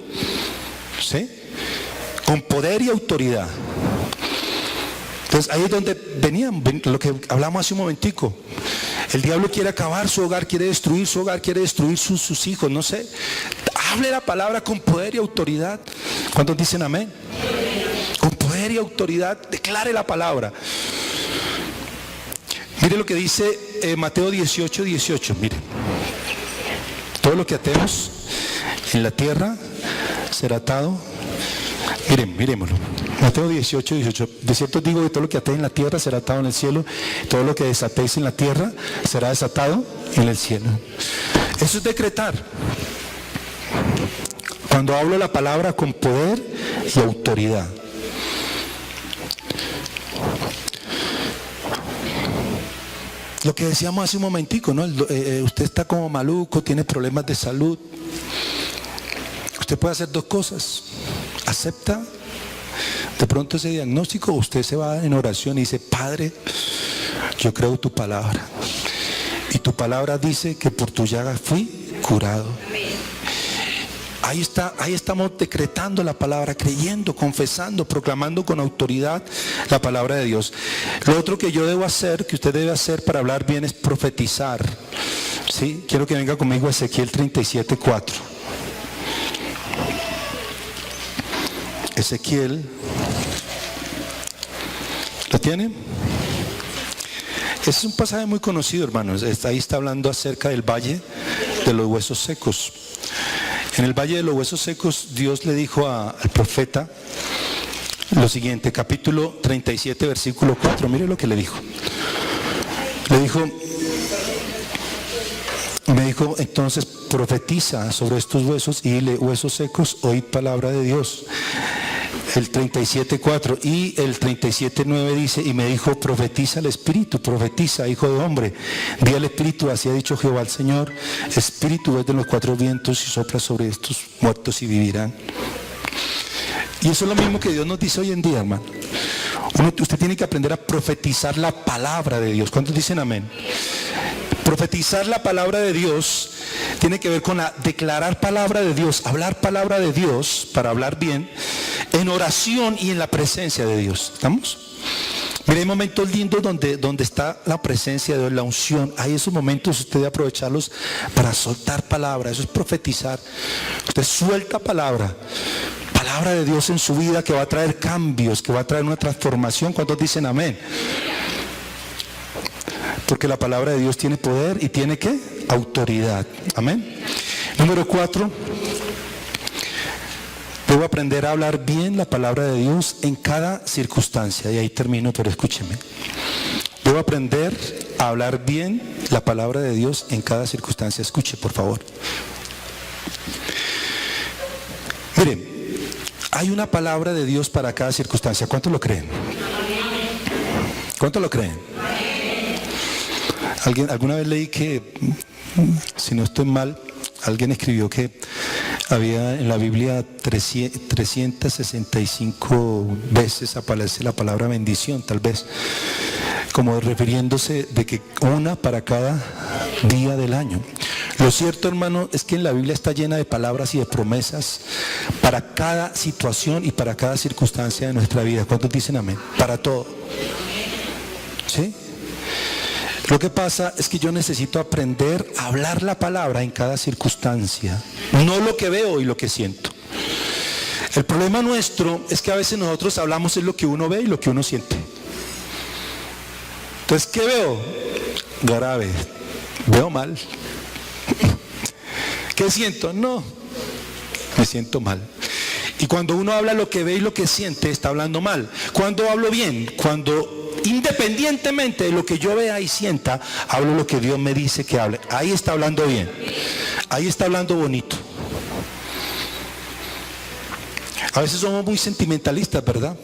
S1: ¿sí? Con poder y autoridad. Entonces ahí es donde venían, lo que hablamos hace un momentico. El diablo quiere acabar su hogar, quiere destruir su hogar, quiere destruir sus hijos, no sé. Hable la palabra con poder y autoridad. ¿Cuántos dicen amén? Con poder y autoridad, declare la palabra. Mire lo que dice Mateo 18, 18. Mire. Todo lo que atemos en la tierra será atado. Miremoslo. Mateo 18, 18. De cierto digo que todo lo que atéis en la tierra será atado en el cielo. Todo lo que desatéis en la tierra será desatado en el cielo. Eso es decretar. Cuando hablo la palabra con poder y autoridad. Lo que decíamos hace un momentico, ¿no? Usted está como maluco, tiene problemas de salud. Usted puede hacer dos cosas. Acepta de pronto ese diagnóstico, usted se va en oración y dice: Padre, yo creo tu palabra. Y tu palabra dice que por tu llaga fui curado. Ahí estamos decretando la palabra, creyendo, confesando, proclamando con autoridad la palabra de Dios. Lo otro que yo debo hacer, que usted debe hacer para hablar bien, es profetizar. ¿Sí? Quiero que venga conmigo a Ezequiel 37:4. Ezequiel, ¿lo tiene? Ese es un pasaje muy conocido, hermanos. Ahí está hablando acerca del valle de los huesos secos. En el valle de los huesos secos, Dios le dijo al profeta lo siguiente, capítulo 37, versículo 4. Mire lo que le dijo. Me dijo, entonces profetiza sobre estos huesos y dile: huesos secos, oíd palabra de Dios. El 37:4 y el 37:9 dice: y me dijo, profetiza al Espíritu, profetiza, hijo de hombre, di al Espíritu, así ha dicho Jehová el Señor, Espíritu es de los cuatro vientos y sopla sobre estos muertos y vivirán. Y eso es lo mismo que Dios nos dice hoy en día, hermano. Usted tiene que aprender a profetizar la palabra de Dios. ¿Cuántos dicen amén? Profetizar la palabra de Dios tiene que ver con declarar palabra de Dios, hablar palabra de Dios para hablar bien, en oración y en la presencia de Dios. ¿Estamos? Mire, hay momentos lindos donde está la presencia de Dios, la unción. Hay esos momentos, usted debe aprovecharlos para soltar palabra. Eso es profetizar. Usted suelta palabra de Dios en su vida, que va a traer cambios, que va a traer una transformación. ¿Cuántos dicen amén? Porque la palabra de Dios tiene poder y tiene ¿qué? Autoridad. Amén. Número 4. Debo aprender a hablar bien la palabra de Dios en cada circunstancia. Y ahí termino, pero escúcheme. Debo aprender a hablar bien la palabra de Dios en cada circunstancia. Escuche, por favor. Miren, hay una palabra de Dios para cada circunstancia. ¿Cuántos lo creen? ¿Cuántos lo creen? Alguna vez leí que, si no estoy mal, alguien escribió que había en la Biblia 365 veces aparece la palabra bendición, tal vez, como refiriéndose de que una para cada día del año. Lo cierto, hermano, es que en la Biblia está llena de palabras y de promesas para cada situación y para cada circunstancia de nuestra vida. ¿Cuántos dicen amén? Para todo. ¿Sí? Lo que pasa es que yo necesito aprender a hablar la palabra en cada circunstancia, no lo que veo y lo que siento. El problema nuestro es que a veces nosotros hablamos es lo que uno ve y lo que uno siente. Entonces, ¿qué veo? Grave, veo mal. ¿Qué siento? No, me siento mal. Y cuando uno habla lo que ve y lo que siente, está hablando mal. Cuando hablo bien, cuando independientemente de lo que yo vea y sienta, hablo lo que Dios me dice que hable. Ahí está hablando bien. Ahí está hablando bonito. A veces somos muy sentimentalistas, ¿verdad?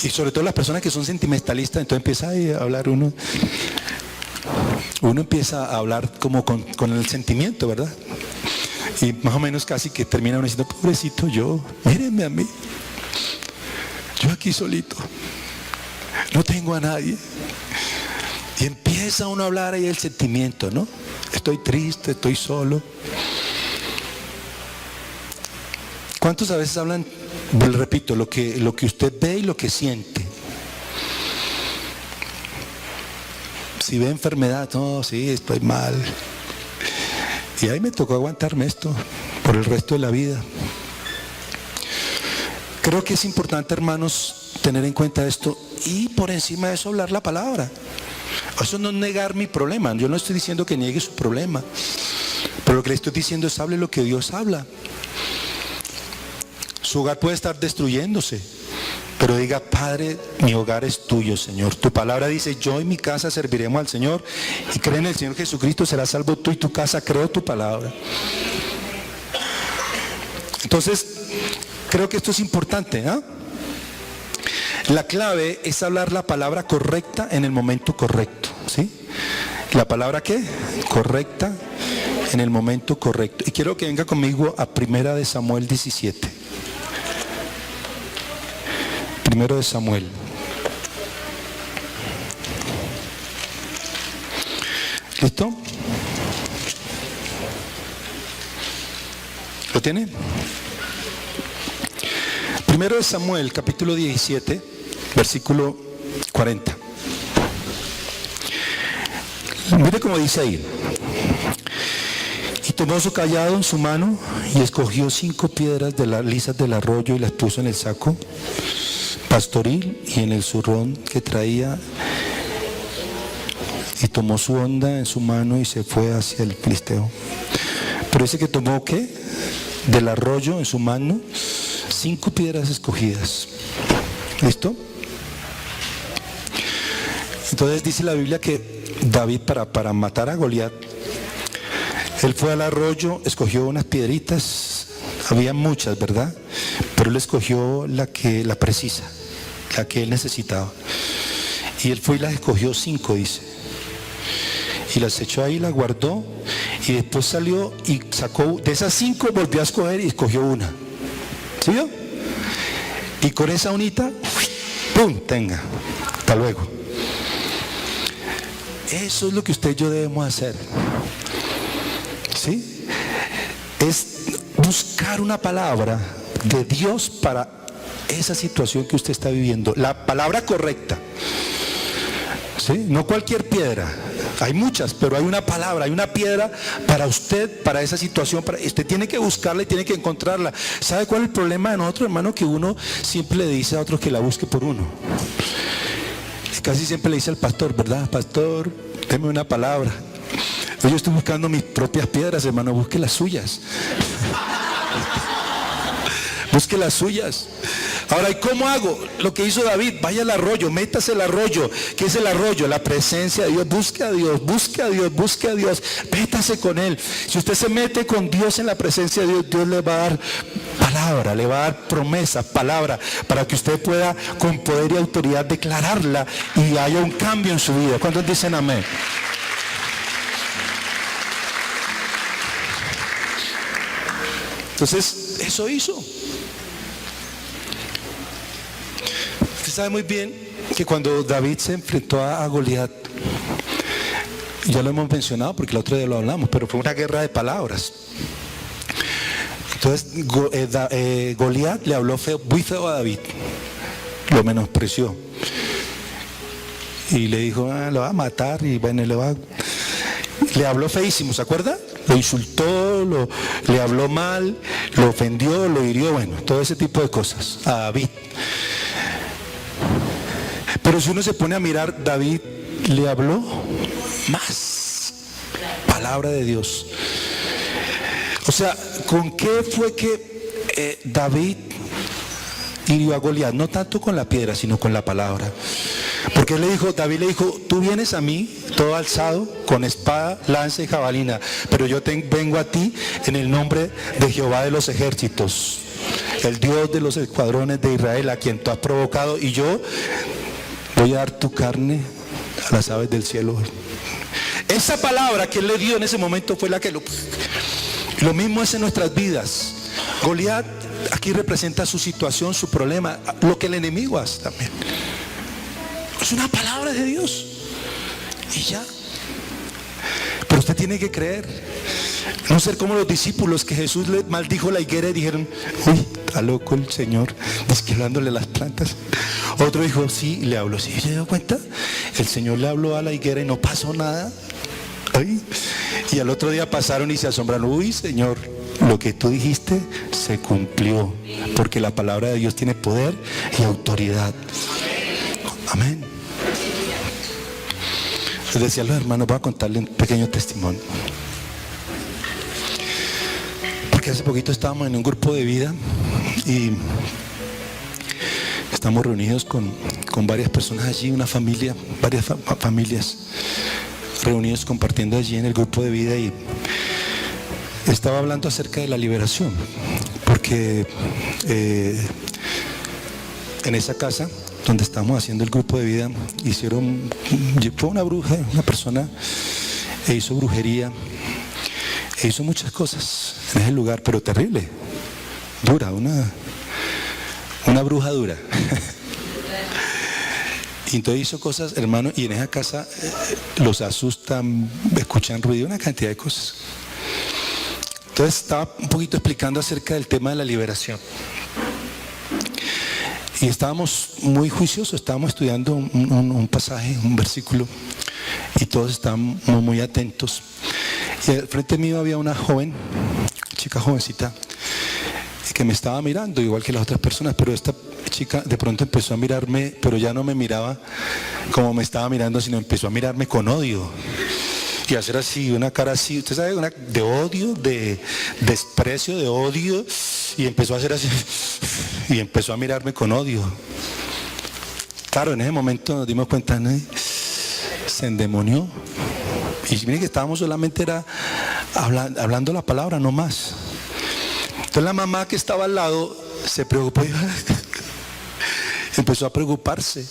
S1: Y sobre todo las personas que son sentimentalistas, entonces empieza a hablar uno empieza a hablar como con el sentimiento, ¿verdad? Y más o menos casi que termina uno diciendo: pobrecito yo, mírenme a mí, yo aquí solito, no tengo a nadie. Y empieza uno a hablar ahí el sentimiento, ¿no? Estoy triste, estoy solo. ¿Cuántos a veces hablan, repito, lo que usted ve y lo que siente? Si ve enfermedad, no, sí, estoy mal. Y ahí me tocó aguantarme esto por el resto de la vida. Creo que es importante, hermanos, tener en cuenta esto y por encima de eso hablar la palabra. Eso no es negar mi problema. Yo no estoy diciendo que niegue su problema, pero lo que le estoy diciendo es hable lo que Dios habla. Su hogar puede estar destruyéndose, pero diga: Padre, mi hogar es tuyo, Señor. Tu palabra dice: yo y mi casa serviremos al Señor. Y cree en el Señor Jesucristo, serás salvo tú y tu casa. Creo tu palabra. Entonces, creo que esto es importante, ¿eh? La clave es hablar la palabra correcta en el momento correcto, ¿sí? ¿La palabra qué? Correcta en el momento correcto. Y quiero que venga conmigo a 1 de Samuel 17. 1 de Samuel. ¿Listo? ¿Lo tiene? 1 de Samuel, capítulo 17, versículo 40. Mire cómo dice ahí. Y tomó su callado en su mano y escogió 5 piedras de las lisas del arroyo y las puso en el saco pastoril y en el zurrón que traía, y tomó su honda en su mano y se fue hacia el filisteo. Pero dice que tomó, ¿qué? Del arroyo en su mano 5 piedras escogidas. ¿Listo? Entonces dice la Biblia que David para matar a Goliat, él fue al arroyo, escogió unas piedritas, había muchas, ¿verdad? Pero él escogió la precisa, la que él necesitaba. Y él fue y las escogió 5, dice. Y las echó ahí, las guardó, y después salió y sacó, de esas 5 volvió a escoger y escogió una. ¿Sí vio? Y con esa unita, ¡pum! Tenga. Hasta luego. Eso es lo que usted y yo debemos hacer. ¿Sí? Es buscar una palabra de Dios para esa situación que usted está viviendo. La palabra correcta. ¿Sí? No cualquier piedra. Hay muchas, pero hay una palabra, hay una piedra para usted, para esa situación. Usted tiene que buscarla y tiene que encontrarla. ¿Sabe cuál es el problema de nosotros, hermano? Que uno siempre le dice a otro que la busque por uno. Casi siempre le dice al pastor, ¿verdad? Pastor, deme una palabra. Yo estoy buscando mis propias piedras, hermano, busque las suyas. Busque las suyas. Ahora, ¿y cómo hago? Lo que hizo David: vaya al arroyo, métase al arroyo. ¿Qué es el arroyo? La presencia de Dios. Busque a Dios, busque a Dios, busque a Dios. Métase con Él. Si usted se mete con Dios en la presencia de Dios, Dios le va a dar palabra, le va a dar promesa, palabra, para que usted pueda con poder y autoridad declararla y haya un cambio en su vida. ¿Cuántos dicen amén? Entonces, eso hizo. Usted sabe muy bien que cuando David se enfrentó a Goliat, ya lo hemos mencionado porque el otro día lo hablamos, pero fue una guerra de palabras. Entonces Goliat le habló muy feo a David, lo menospreció y le dijo: lo va a matar, y bueno, le habló feísimo, ¿se acuerda? Lo insultó, le habló mal, lo ofendió, lo hirió, bueno, todo ese tipo de cosas a David. Pero si uno se pone a mirar, David le habló más palabra de Dios. O sea, ¿con qué fue que David hirió a Goliat? No tanto con la piedra, sino con la palabra. Porque David le dijo: tú vienes a mí todo alzado, con espada, lanza y jabalina, pero yo vengo a ti en el nombre de Jehová de los ejércitos, el Dios de los escuadrones de Israel, a quien tú has provocado, y yo voy a dar tu carne a las aves del cielo. Esa palabra que él le dio en ese momento fue la que lo mismo es en nuestras vidas. Goliat aquí representa su situación, su problema, lo que el enemigo hace también. Es una palabra de Dios y ya. Pero usted tiene que creer, no ser como los discípulos que Jesús le maldijo la higuera y dijeron: uy, está loco el Señor, hablándole a las plantas. Otro dijo, sí, le habló. ¿Sí se dio cuenta? El Señor le habló a la higuera y no pasó nada. Ay. Y al otro día pasaron y se asombraron. Uy, Señor, lo que tú dijiste se cumplió, porque la palabra de Dios tiene poder y autoridad. Amén. Les decía a los hermanos, voy a contarle un pequeño testimonio. Porque hace poquito estábamos en un grupo de vida y estamos reunidos con varias personas allí, una familia, varias familias reunidos compartiendo allí en el grupo de vida, y estaba hablando acerca de la liberación, porque en esa casa donde estábamos haciendo el grupo de vida, fue una bruja, una persona, e hizo brujería, e hizo muchas cosas en ese lugar, pero terrible, dura, una bruja dura. Y entonces hizo cosas, hermano, y en esa casa los asustan, escuchan ruido, una cantidad de cosas. Entonces estaba un poquito explicando acerca del tema de la liberación. Y estábamos muy juiciosos, estábamos estudiando un pasaje, un versículo, y todos estábamos muy atentos. Y al frente mío había una chica jovencita, que me estaba mirando, igual que las otras personas, pero esta chica de pronto empezó a mirarme, pero ya no me miraba como me estaba mirando, sino empezó a mirarme con odio. Y hacer así, una cara así, usted sabe, de odio, de desprecio, de odio, y empezó a hacer así, y empezó a mirarme con odio. Claro, en ese momento nos dimos cuenta, ¿no? Se endemonió. Y miren que estábamos solamente hablando la palabra, no más. Entonces la mamá que estaba al lado se preocupó y empezó a preocuparse.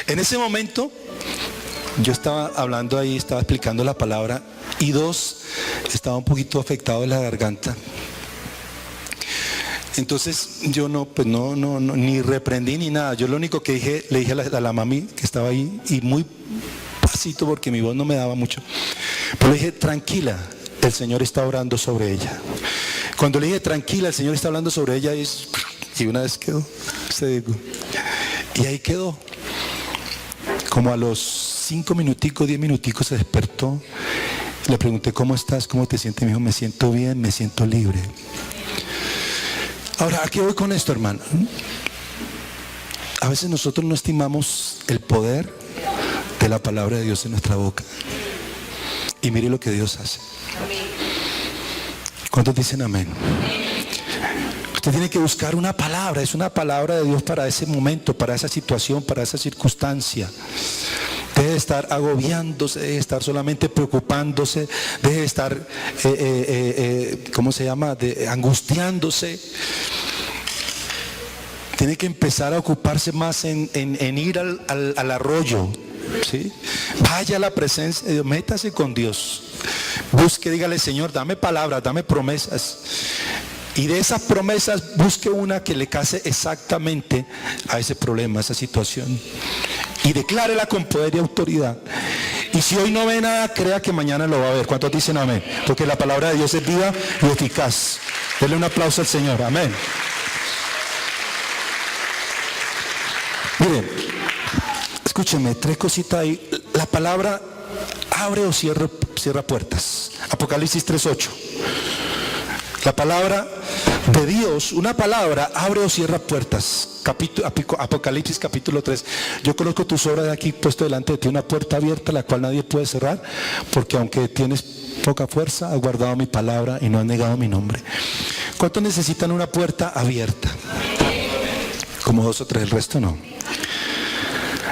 S1: En ese momento yo estaba hablando ahí, estaba explicando la palabra, y dos estaban un poquito afectados de la garganta. Entonces yo no, ni reprendí ni nada. Yo lo único que le dije a la mami que estaba ahí, y muy pasito porque mi voz no me daba mucho, pero le dije, tranquila, el Señor está orando sobre ella. Cuando le dije, tranquila, el Señor está hablando sobre ella, y una vez quedó, y ahí quedó. Como a los 5 minuticos, 10 minuticos se despertó. Le pregunté, ¿cómo estás? ¿Cómo te sientes? Me dijo, me siento bien, me siento libre. Ahora, ¿a qué voy con esto, hermano? A veces nosotros no estimamos el poder de la palabra de Dios en nuestra boca. Y mire lo que Dios hace. ¿Cuántos dicen amén? Usted tiene que buscar una palabra, es una palabra de Dios para ese momento, para esa situación, para esa circunstancia. Deje de estar agobiándose, deje de estar solamente preocupándose, deje de estar, angustiándose. Tiene que empezar a ocuparse más en ir al arroyo, ¿sí? Vaya a la presencia de Dios, métase con Dios. Busque, dígale, Señor, dame palabras, dame promesas. Y de esas promesas busque una que le case exactamente a ese problema, a esa situación. Y declárela con poder y autoridad. Y si hoy no ve nada, crea que mañana lo va a ver. ¿Cuántos dicen amén? Porque la palabra de Dios es viva y eficaz. Denle un aplauso al Señor. Amén. Miren, escúcheme, 3 cositas ahí. La palabra abre o cierra puertas. Apocalipsis 3:8. La palabra de Dios, una palabra abre o cierra puertas. Apocalipsis capítulo 3. Yo conozco tus obras de aquí, puesto delante de ti una puerta abierta, la cual nadie puede cerrar, porque aunque tienes poca fuerza, has guardado mi palabra y no has negado mi nombre. ¿Cuántos necesitan una puerta abierta? Como 2 o 3, el resto no.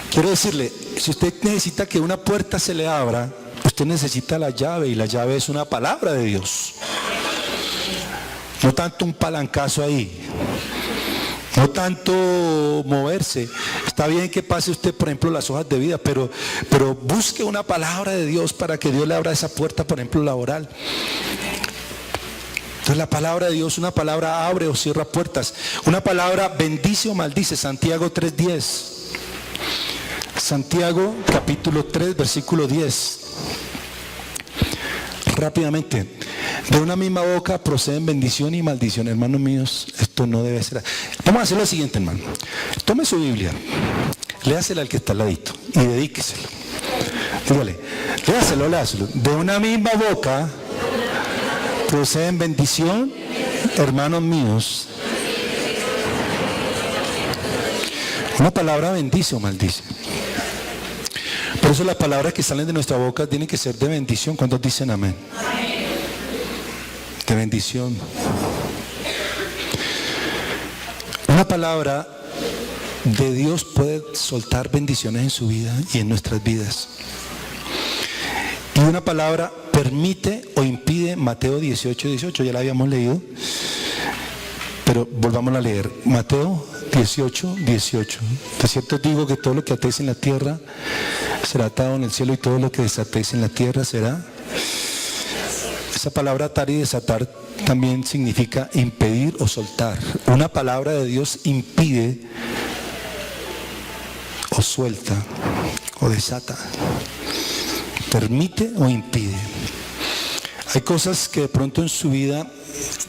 S1: Quiero decirle, si usted necesita que una puerta se le abra, usted necesita la llave, y la llave es una palabra de Dios. No tanto un palancazo ahí, no tanto moverse. Está bien que pase usted, por ejemplo, las hojas de vida, pero busque una palabra de Dios para que Dios le abra esa puerta, por ejemplo, laboral. Entonces la palabra de Dios, una palabra abre o cierra puertas. Una palabra bendice o maldice. Santiago 3:10. Santiago capítulo 3, versículo 10. Rápidamente. De una misma boca proceden bendición y maldición. Hermanos míos, esto no debe ser. Vamos a hacer lo siguiente, hermano. Tome su Biblia, léasela al que está al ladito y dedíqueselo. Dígale, léaselo. De una misma boca proceden bendición, hermanos míos. Una palabra bendice o maldice. Por eso las palabras que salen de nuestra boca tienen que ser de bendición. ¿Cuántos dicen amén? De bendición. Una palabra de Dios puede soltar bendiciones en su vida y en nuestras vidas. Y una palabra permite o impide. Mateo 18, ya la habíamos leído, pero volvamos a leer. Mateo 18. De cierto digo que todo lo que atéis en la tierra será atado en el cielo, y todo lo que desatéis en la tierra será. Esa palabra atar y desatar también significa impedir o soltar. Una palabra de Dios impide o suelta o desata, permite o impide. Hay cosas que de pronto en su vida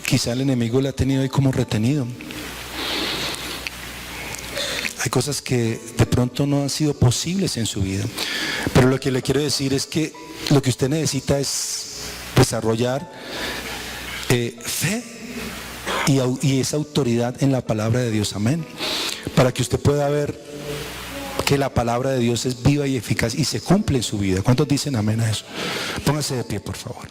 S1: quizá el enemigo le ha tenido ahí como retenido. Hay cosas que de pronto no han sido posibles en su vida. Pero lo que le quiero decir es que lo que usted necesita es desarrollar fe y esa autoridad en la palabra de Dios. Amén. Para que usted pueda ver que la palabra de Dios es viva y eficaz y se cumple en su vida. ¿Cuántos dicen amén a eso? Póngase de pie, por favor.